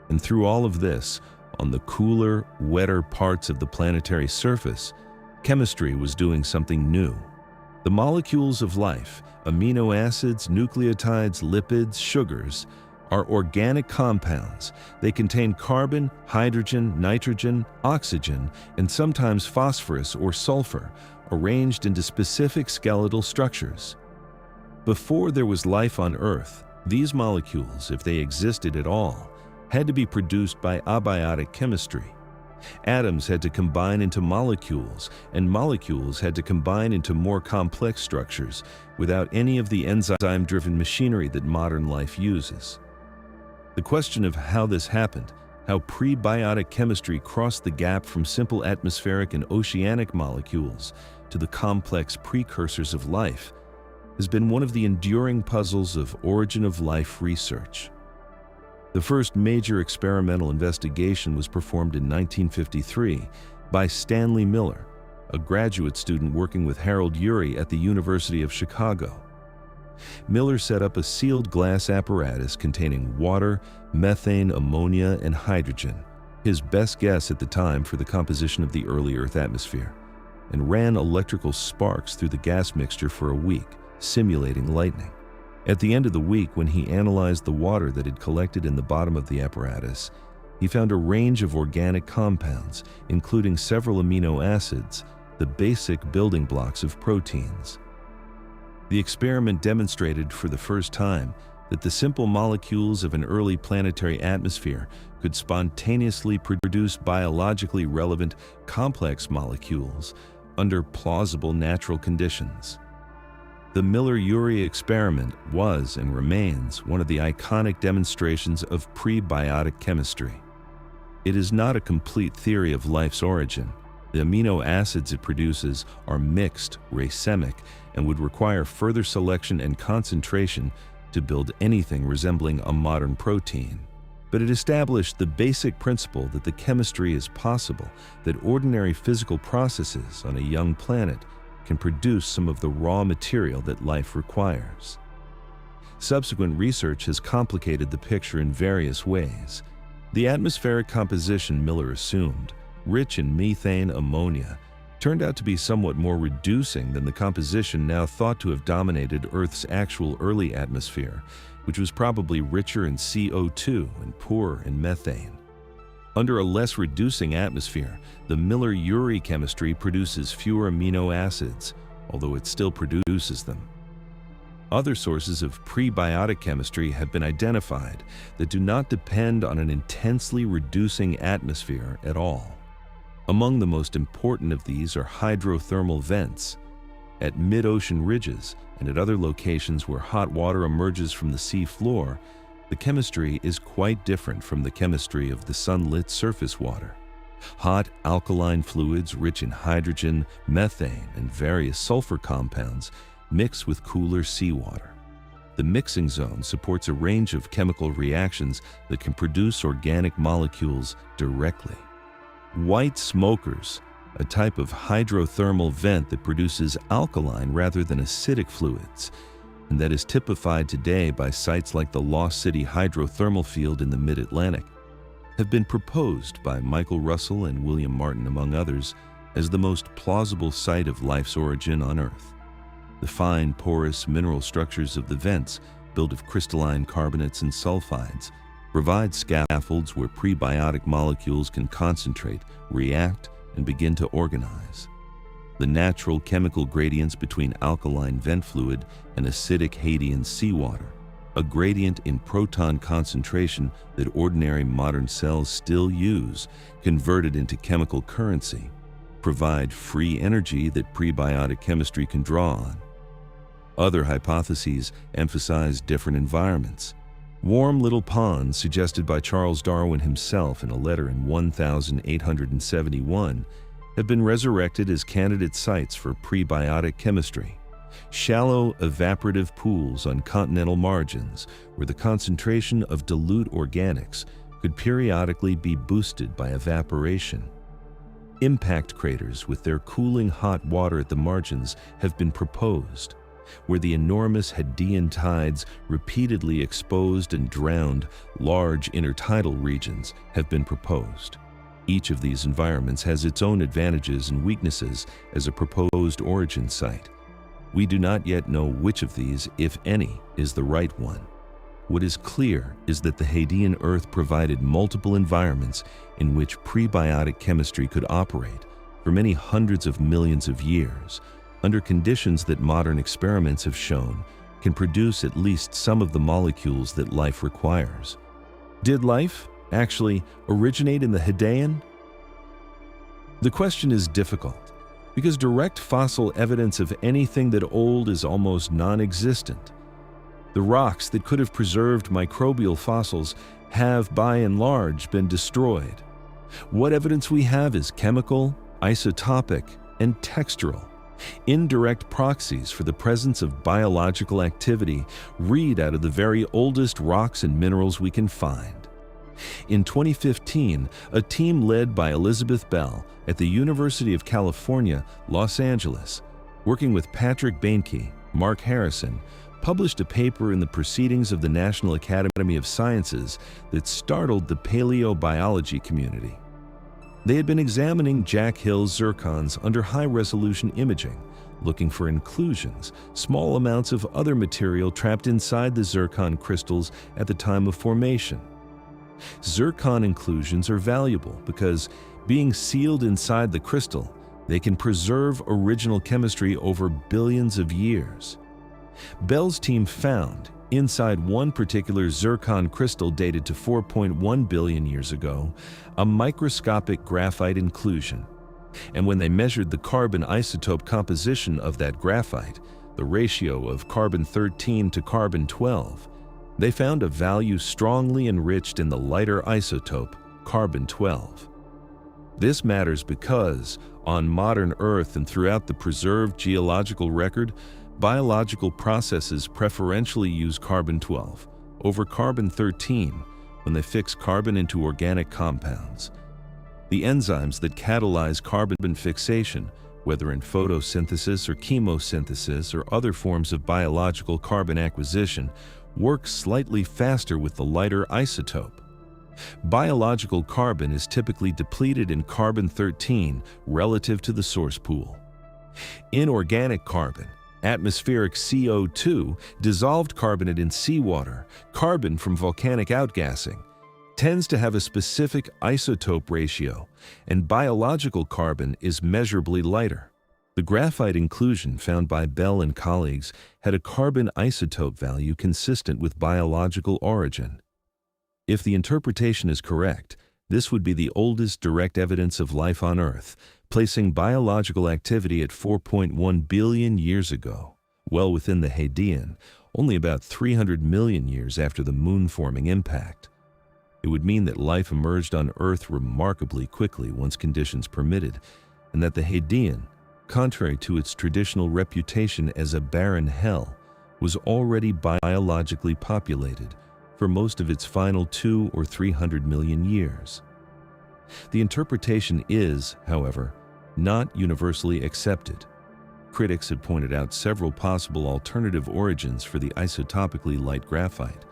And through all of this, On the cooler, wetter parts of the planetary surface, chemistry was doing something new. The molecules of life, amino acids, nucleotides, lipids, sugars, are organic compounds. They contain carbon, hydrogen, nitrogen, oxygen, and sometimes phosphorus or sulfur, arranged into specific skeletal structures. Before there was life on Earth, these molecules, if they existed at all, had to be produced by abiotic chemistry. Atoms had to combine into molecules, and molecules had to combine into more complex structures without any of the enzyme-driven machinery that modern life uses. The question of how this happened, how pre-biotic chemistry crossed the gap from simple atmospheric and oceanic molecules to the complex precursors of life, has been one of the enduring puzzles of origin of life research. The first major experimental investigation was performed in 1953 by Stanley Miller, a graduate student working with Harold Urey at the University of Chicago. Miller set up a sealed glass apparatus containing water, methane, ammonia, and hydrogen, his best guess at the time for the composition of the early Earth atmosphere, and ran electrical sparks through the gas mixture for a week, simulating lightning. At the end of the week, when he analyzed the water that had collected in the bottom of the apparatus, he found a range of organic compounds, including several amino acids, the basic building blocks of proteins. The experiment demonstrated for the first time that the simple molecules of an early planetary atmosphere could spontaneously produce biologically relevant complex molecules under plausible natural conditions. The Miller-Urey experiment was and remains one of the iconic demonstrations of pre-biotic chemistry. It is not a complete theory of life's origin. The amino acids it produces are mixed, racemic, and would require further selection and concentration to build anything resembling a modern protein. But it established the basic principle that the chemistry is possible, that ordinary physical processes on a young planet can produce some of the raw material that life requires. Subsequent research has complicated the picture in various ways. The atmospheric composition Miller assumed, rich in methane, ammonia, turned out to be somewhat more reducing than the composition now thought to have dominated Earth's actual early atmosphere, which was probably richer in CO2 and poorer in methane. Under a less reducing atmosphere, the Miller-Urey chemistry produces fewer amino acids, although it still produces them. Other sources of pre-biotic chemistry have been identified that do not depend on an intensely reducing atmosphere at all. Among the most important of these are hydrothermal vents. At mid-ocean ridges and at other locations where hot water emerges from the sea floor, the chemistry is quite different from the chemistry of the sunlit surface water. Hot alkaline fluids rich in hydrogen, methane, and various sulfur compounds mix with cooler seawater. The mixing zone supports a range of chemical reactions that can produce organic molecules directly. White smokers, a type of hydrothermal vent that produces alkaline rather than acidic fluids, and that is typified today by sites like the Lost City hydrothermal field in the mid-Atlantic, have been proposed by Michael Russell and William Martin, among others, as the most plausible site of life's origin on Earth. The fine, porous mineral structures of the vents, built of crystalline carbonates and sulfides, provide scaffolds where prebiotic molecules can concentrate, react, and begin to organize. The natural chemical gradients between alkaline vent fluid and acidic Hadean seawater, a gradient in proton concentration that ordinary modern cells still use, converted into chemical currency, provide free energy that prebiotic chemistry can draw on. Other hypotheses emphasize different environments. Warm little ponds, suggested by Charles Darwin himself in a letter in 1871, have been resurrected as candidate sites for prebiotic chemistry. Shallow evaporative pools on continental margins, where the concentration of dilute organics could periodically be boosted by evaporation. Impact craters with their cooling hot water at the margins have been proposed, where the enormous Hadean tides repeatedly exposed and drowned large intertidal regions have been proposed. Each of these environments has its own advantages and weaknesses as a proposed origin site. We do not yet know which of these, if any, is the right one. What is clear is that the Hadean Earth provided multiple environments in which pre-biotic chemistry could operate for many hundreds of millions of years, under conditions that modern experiments have shown can produce at least some of the molecules that life requires. Did life actually originate in the Hadean? The question is difficult because direct fossil evidence of anything that old is almost non-existent. The rocks that could have preserved microbial fossils have, by and large, been destroyed. What evidence we have is chemical, isotopic, and textural. Indirect proxies for the presence of biological activity read out of the very oldest rocks and minerals we can find. In 2015, a team led by Elizabeth Bell at the University of California, Los Angeles, working with Patrick Bainke, Mark Harrison, published a paper in the Proceedings of the National Academy of Sciences that startled the paleobiology community. They had been examining Jack Hill's zircons under high-resolution imaging, looking for inclusions, small amounts of other material trapped inside the zircon crystals at the time of formation. Zircon inclusions are valuable because, being sealed inside the crystal, they can preserve original chemistry over billions of years. Bell's team found, inside one particular zircon crystal dated to 4.1 billion years ago, a microscopic graphite inclusion. And when they measured the carbon isotope composition of that graphite, the ratio of carbon-13 to carbon-12, they found a value strongly enriched in the lighter isotope, carbon-12. This matters because, on modern Earth and throughout the preserved geological record, biological processes preferentially use carbon-12 over carbon-13 when they fix carbon into organic compounds. The enzymes that catalyze carbon fixation, whether in photosynthesis or chemosynthesis or other forms of biological carbon acquisition, work slightly faster with the lighter isotope. Biological carbon is typically depleted in carbon-13 relative to the source pool. Inorganic carbon, atmospheric CO2, dissolved carbonate in seawater, carbon from volcanic outgassing, tends to have a specific isotope ratio, and biological carbon is measurably lighter. The graphite inclusion found by Bell and colleagues had a carbon isotope value consistent with biological origin. If the interpretation is correct, this would be the oldest direct evidence of life on Earth, placing biological activity at 4.1 billion years ago, well within the Hadean, only about 300 million years after the moon-forming impact. It would mean that life emerged on Earth remarkably quickly once conditions permitted, and that the Hadean, contrary to its traditional reputation as a barren hell, was already biologically populated for most of its final 200 or 300 million years. The interpretation is, however, not universally accepted. Critics had pointed out several possible alternative origins for the isotopically light graphite.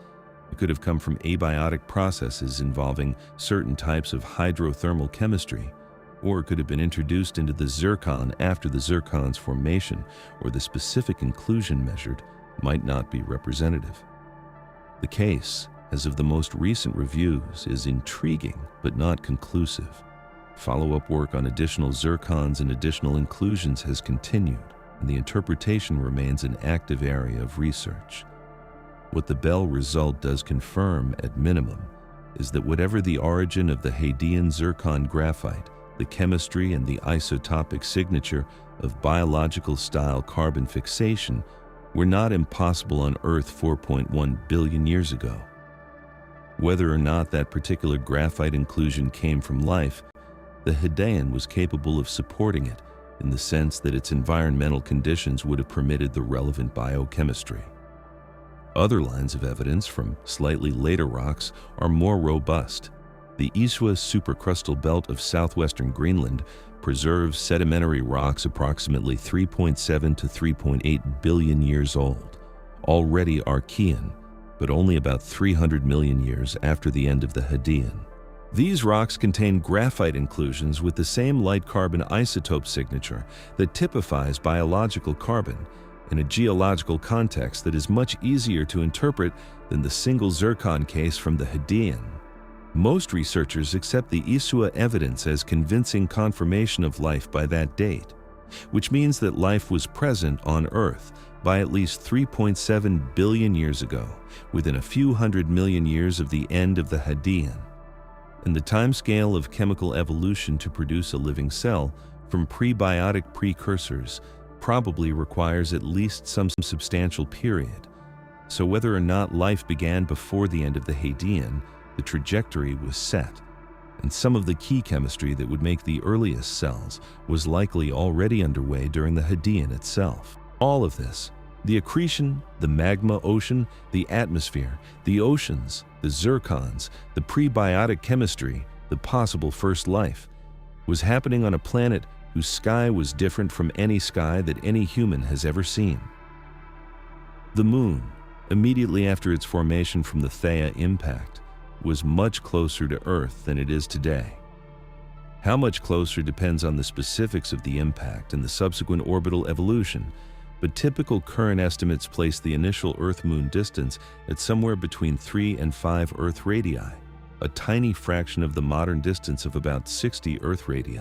It could have come from abiotic processes involving certain types of hydrothermal chemistry, or it could have been introduced into the zircon after the zircon's formation, or the specific inclusion measured might not be representative. The case, as of the most recent reviews, is intriguing but not conclusive. Follow-up work on additional zircons and additional inclusions has continued, and the interpretation remains an active area of research. What the Bell result does confirm, at minimum, is that whatever the origin of the Hadean zircon graphite, the chemistry and the isotopic signature of biological-style carbon fixation were not impossible on Earth 4.1 billion years ago. Whether or not that particular graphite inclusion came from life, the Hadean was capable of supporting it in the sense that its environmental conditions would have permitted the relevant biochemistry. Other lines of evidence from slightly later rocks are more robust. The Isua supercrustal belt of southwestern Greenland preserves sedimentary rocks approximately 3.7 to 3.8 billion years old, already Archean, but only about 300 million years after the end of the Hadean. These rocks contain graphite inclusions with the same light carbon isotope signature that typifies biological carbon in a geological context that is much easier to interpret than the single zircon case from the Hadean. Most researchers accept the Isua evidence as convincing confirmation of life by that date, which means that life was present on Earth by at least 3.7 billion years ago, within a few hundred million years of the end of the Hadean. And the timescale of chemical evolution to produce a living cell from prebiotic precursors probably requires at least some substantial period. So whether or not life began before the end of the Hadean, the trajectory was set, and some of the key chemistry that would make the earliest cells was likely already underway during the Hadean itself. All of this, the accretion, the magma ocean, the atmosphere, the oceans, the zircons, the pre-biotic chemistry, the possible first life, was happening on a planet whose sky was different from any sky that any human has ever seen. The Moon, immediately after its formation from the Theia impact, was much closer to Earth than it is today. How much closer depends on the specifics of the impact and the subsequent orbital evolution, but typical current estimates place the initial Earth-Moon distance at somewhere between 3 and 5 Earth radii, a tiny fraction of the modern distance of about 60 Earth radii.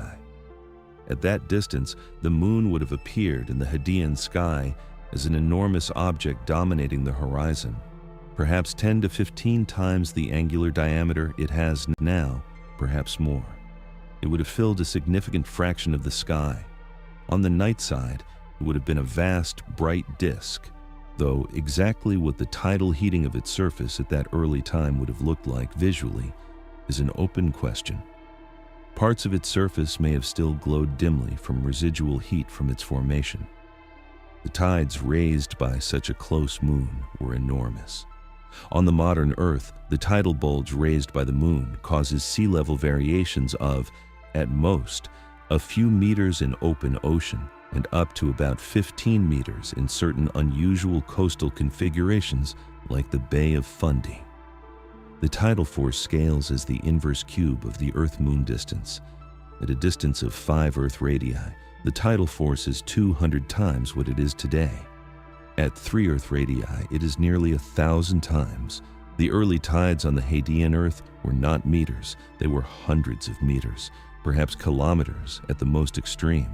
At that distance, the Moon would have appeared in the Hadean sky as an enormous object dominating the horizon, perhaps 10 to 15 times the angular diameter it has now, perhaps more. It would have filled a significant fraction of the sky. On the night side, it would have been a vast, bright disk, though exactly what the tidal heating of its surface at that early time would have looked like visually is an open question. Parts of its surface may have still glowed dimly from residual heat from its formation. The tides raised by such a close moon were enormous. On the modern Earth, the tidal bulge raised by the Moon causes sea level variations of, at most, a few meters in open ocean and up to about 15 meters in certain unusual coastal configurations like the Bay of Fundy. The tidal force scales as the inverse cube of the Earth-Moon distance. At a distance of 5 Earth radii, the tidal force is 200 times what it is today. At 3 Earth radii, it is nearly 1,000 times. The early tides on the Hadean Earth were not meters, they were hundreds of meters, perhaps kilometers at the most extreme.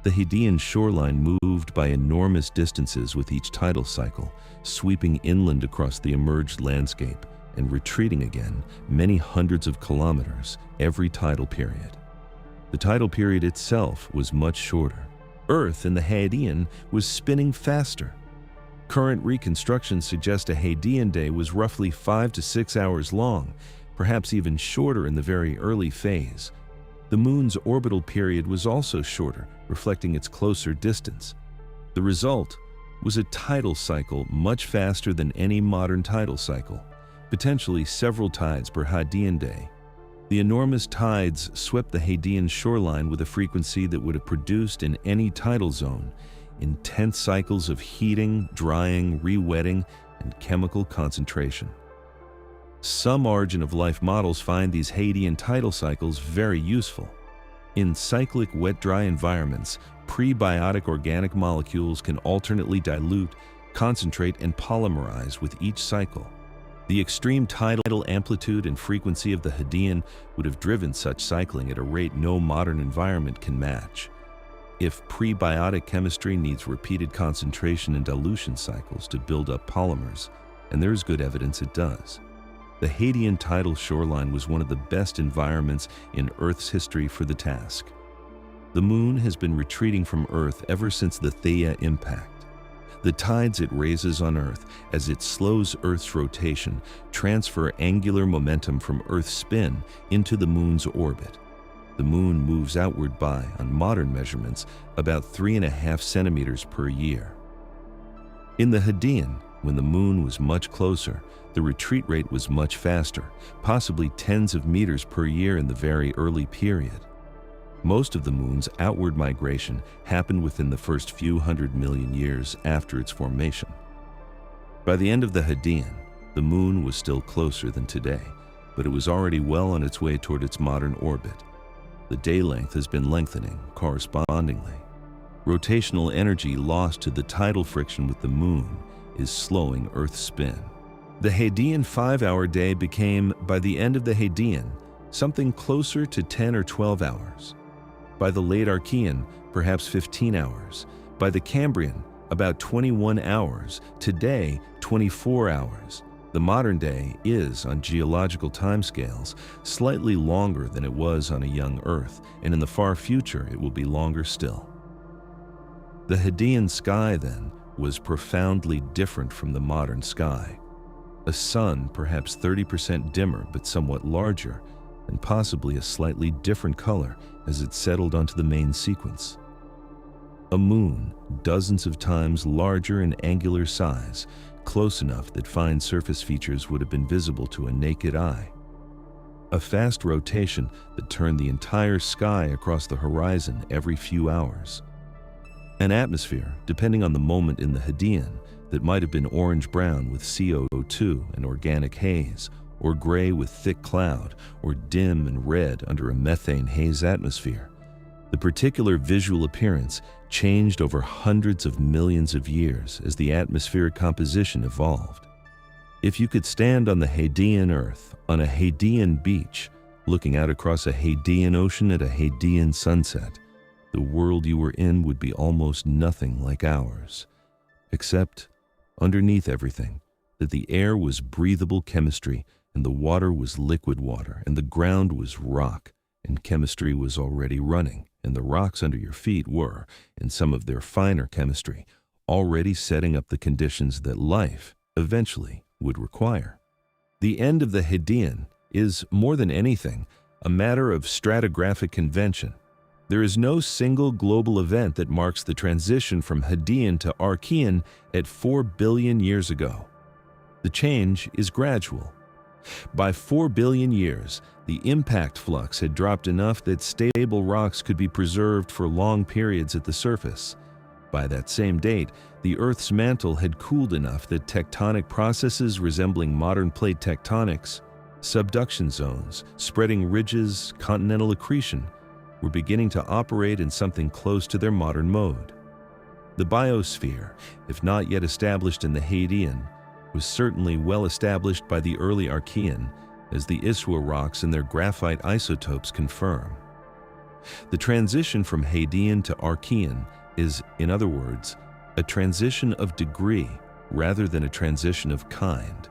The Hadean shoreline moved by enormous distances with each tidal cycle, sweeping inland across the emerged landscape and retreating again many hundreds of kilometers every tidal period. The tidal period itself was much shorter. Earth in the Hadean was spinning faster. Current reconstructions suggest a Hadean day was roughly 5 to 6 hours long, perhaps even shorter in the very early phase. The Moon's orbital period was also shorter, reflecting its closer distance. The result was a tidal cycle much faster than any modern tidal cycle, potentially several tides per Hadean day. The enormous tides swept the Hadean shoreline with a frequency that would have produced in any tidal zone intense cycles of heating, drying, re-wetting, and chemical concentration. Some origin of life models find these Hadean tidal cycles very useful. In cyclic wet-dry environments, prebiotic organic molecules can alternately dilute, concentrate, and polymerize with each cycle. The extreme tidal amplitude and frequency of the Hadean would have driven such cycling at a rate no modern environment can match. If prebiotic chemistry needs repeated concentration and dilution cycles to build up polymers, and there is good evidence it does, the Hadean tidal shoreline was one of the best environments in Earth's history for the task. The Moon has been retreating from Earth ever since the Theia impact. The tides it raises on Earth as it slows Earth's rotation transfer angular momentum from Earth's spin into the Moon's orbit. The Moon moves outward by, on modern measurements, about 3.5 centimeters per year. In the Hadean, when the Moon was much closer, the retreat rate was much faster, possibly tens of meters per year in the very early period. Most of the Moon's outward migration happened within the first few 100 million years after its formation. By the end of the Hadean, the Moon was still closer than today, but it was already well on its way toward its modern orbit. The day length has been lengthening correspondingly. Rotational energy lost to the tidal friction with the moon is slowing Earth's spin. The Hadean 5-hour day became, by the end of the Hadean, something closer to 10 or 12 hours. By the late Archean, perhaps 15 hours. By the Cambrian, about 21 hours. Today, 24 hours. The modern day is, on geological timescales, slightly longer than it was on a young Earth, and in the far future it will be longer still. The Hadean sky, then, was profoundly different from the modern sky. A sun perhaps 30% dimmer but somewhat larger, and possibly a slightly different color as it settled onto the main sequence. A moon dozens of times larger in angular size, close enough that fine surface features would have been visible to a naked eye. A fast rotation that turned the entire sky across the horizon every few hours. An atmosphere, depending on the moment in the Hadean, that might have been orange-brown with CO2 and organic haze, or gray with thick cloud, or dim and red under a methane haze atmosphere. The particular visual appearance changed over hundreds of millions of years as the atmospheric composition evolved. If you could stand on the Hadean Earth, on a Hadean beach, looking out across a Hadean ocean at a Hadean sunset, the world you were in would be almost nothing like ours. Except, underneath everything, that the air was breathable chemistry, and the water was liquid water, and the ground was rock, and chemistry was already running, and the rocks under your feet were, in some of their finer chemistry, already setting up the conditions that life, eventually, would require. The end of the Hadean is, more than anything, a matter of stratigraphic convention. There is no single global event that marks the transition from Hadean to Archean at 4 billion years ago. The change is gradual. By 4 billion years, the impact flux had dropped enough that stable rocks could be preserved for long periods at the surface. By that same date, the Earth's mantle had cooled enough that tectonic processes resembling modern plate tectonics, subduction zones, spreading ridges, continental accretion, were beginning to operate in something close to their modern mode. The biosphere, if not yet established in the Hadean, was certainly well established by the early Archean, as the Iswa rocks and their graphite isotopes confirm. The transition from Hadean to Archean is, in other words, a transition of degree rather than a transition of kind,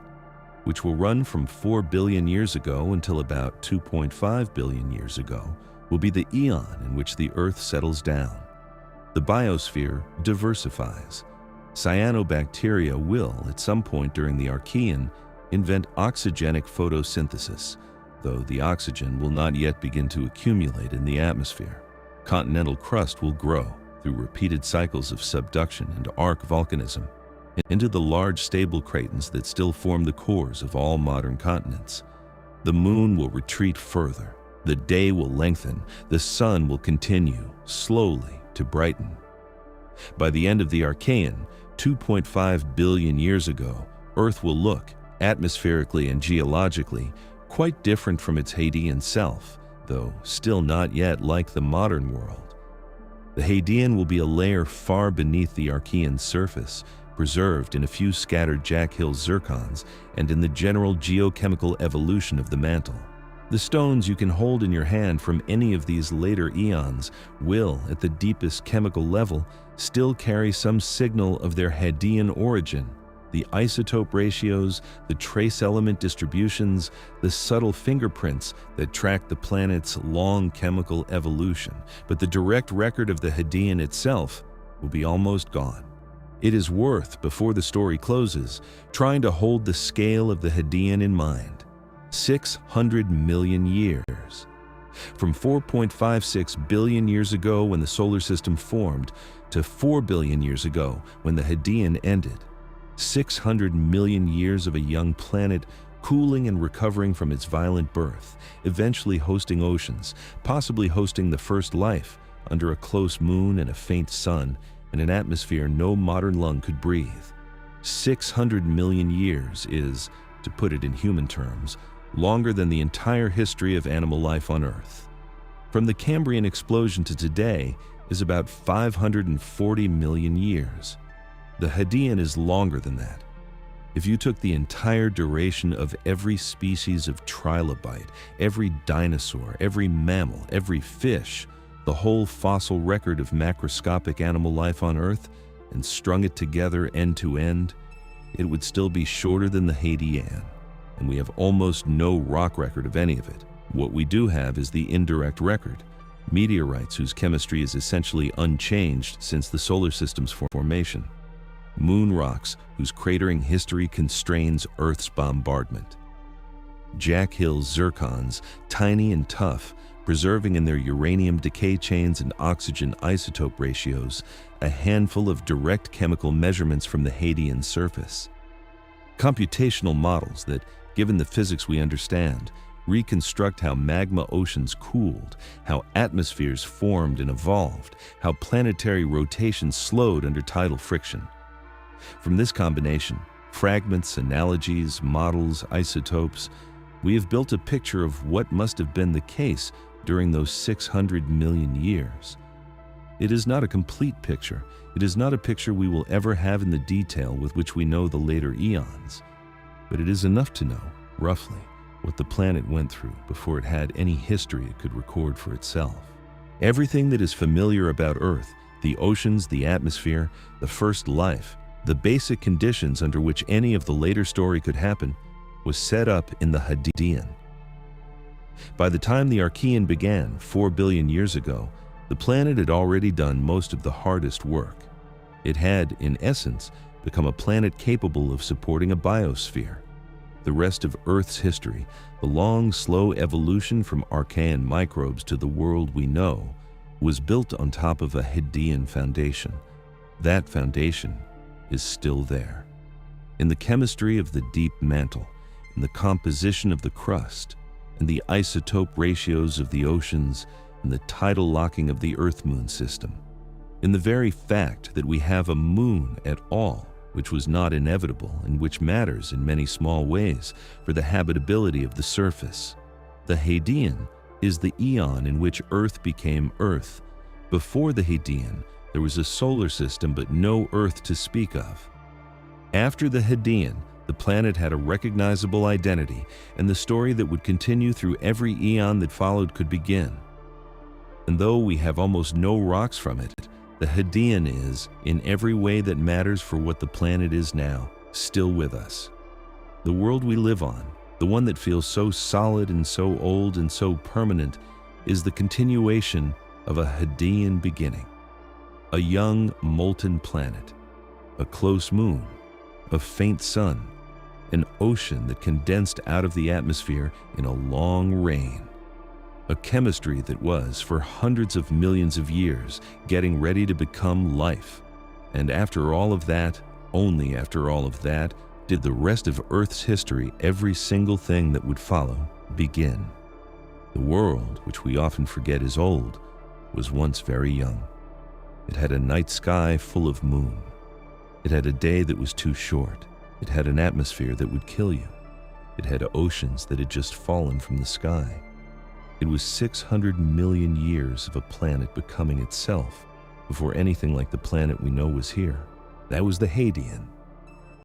which will run from 4 billion years ago until about 2.5 billion years ago, will be the eon in which the Earth settles down. The biosphere diversifies. Cyanobacteria will, at some point during the Archean, invent oxygenic photosynthesis, though the oxygen will not yet begin to accumulate in the atmosphere. Continental crust will grow through repeated cycles of subduction and arc volcanism into the large stable cratons that still form the cores of all modern continents. The moon will retreat further, the day will lengthen, the sun will continue, slowly, to brighten. By the end of the Archean, 2.5 billion years ago, Earth will look, atmospherically and geologically, quite different from its Hadean self, though still not yet like the modern world. The Hadean will be a layer far beneath the Archean surface, preserved in a few scattered Jack Hill zircons and in the general geochemical evolution of the mantle. The stones you can hold in your hand from any of these later eons will, at the deepest chemical level, still carry some signal of their Hadean origin. The isotope ratios, the trace element distributions, the subtle fingerprints that track the planet's long chemical evolution. But the direct record of the Hadean itself will be almost gone. It is worth, before the story closes, trying to hold the scale of the Hadean in mind. 600 million years. From 4.56 billion years ago when the solar system formed to 4 billion years ago when the Hadean ended. 600 million years of a young planet cooling and recovering from its violent birth, eventually hosting oceans, possibly hosting the first life under a close moon and a faint sun and an atmosphere no modern lung could breathe. 600 million years is, to put it in human terms, longer than the entire history of animal life on Earth. From the Cambrian explosion to today is about 540 million years. The Hadean is longer than that. If you took the entire duration of every species of trilobite, every dinosaur, every mammal, every fish, the whole fossil record of macroscopic animal life on Earth, and strung it together end to end, it would still be shorter than the Hadean, and we have almost no rock record of any of it. What we do have is the indirect record, meteorites whose chemistry is essentially unchanged since the solar system's formation. Moon rocks whose cratering history constrains Earth's bombardment. Jack Hill's zircons, tiny and tough, preserving in their uranium decay chains and oxygen isotope ratios a handful of direct chemical measurements from the Hadean surface. Computational models that, given the physics we understand, reconstruct how magma oceans cooled, how atmospheres formed and evolved, how planetary rotation slowed under tidal friction. From this combination, fragments, analogies, models, isotopes, we have built a picture of what must have been the case during those 600 million years. It is not a complete picture. It is not a picture we will ever have in the detail with which we know the later eons, but it is enough to know, roughly, what the planet went through before it had any history it could record for itself. Everything that is familiar about Earth, the oceans, the atmosphere, the first life, the basic conditions under which any of the later story could happen, was set up in the Hadean. By the time the Archean began, 4 billion years ago, the planet had already done most of the hardest work. It had, in essence, become a planet capable of supporting a biosphere. The rest of Earth's history, the long, slow evolution from Archean microbes to the world we know, was built on top of a Hadean foundation. That foundation is still there. In the chemistry of the deep mantle, in the composition of the crust, and the isotope ratios of the oceans, and the tidal locking of the Earth-Moon system. In the very fact that we have a moon at all, which was not inevitable and which matters in many small ways for the habitability of the surface. The Hadean is the eon in which Earth became Earth. Before the Hadean, there was a solar system but no Earth to speak of. After the Hadean, the planet had a recognizable identity, and the story that would continue through every eon that followed could begin. And though we have almost no rocks from it, the Hadean is, in every way that matters for what the planet is now, still with us. The world we live on, the one that feels so solid and so old and so permanent, is the continuation of a Hadean beginning. A young, molten planet, a close moon, a faint sun, an ocean that condensed out of the atmosphere in a long rain. A chemistry that was, for hundreds of millions of years, getting ready to become life. And after all of that, only after all of that, did the rest of Earth's history, every single thing that would follow, begin. The world, which we often forget is old, was once very young. It had a night sky full of moon. It had a day that was too short. It had an atmosphere that would kill you. It had oceans that had just fallen from the sky. It was 600 million years of a planet becoming itself before anything like the planet we know was here. That was the Hadean.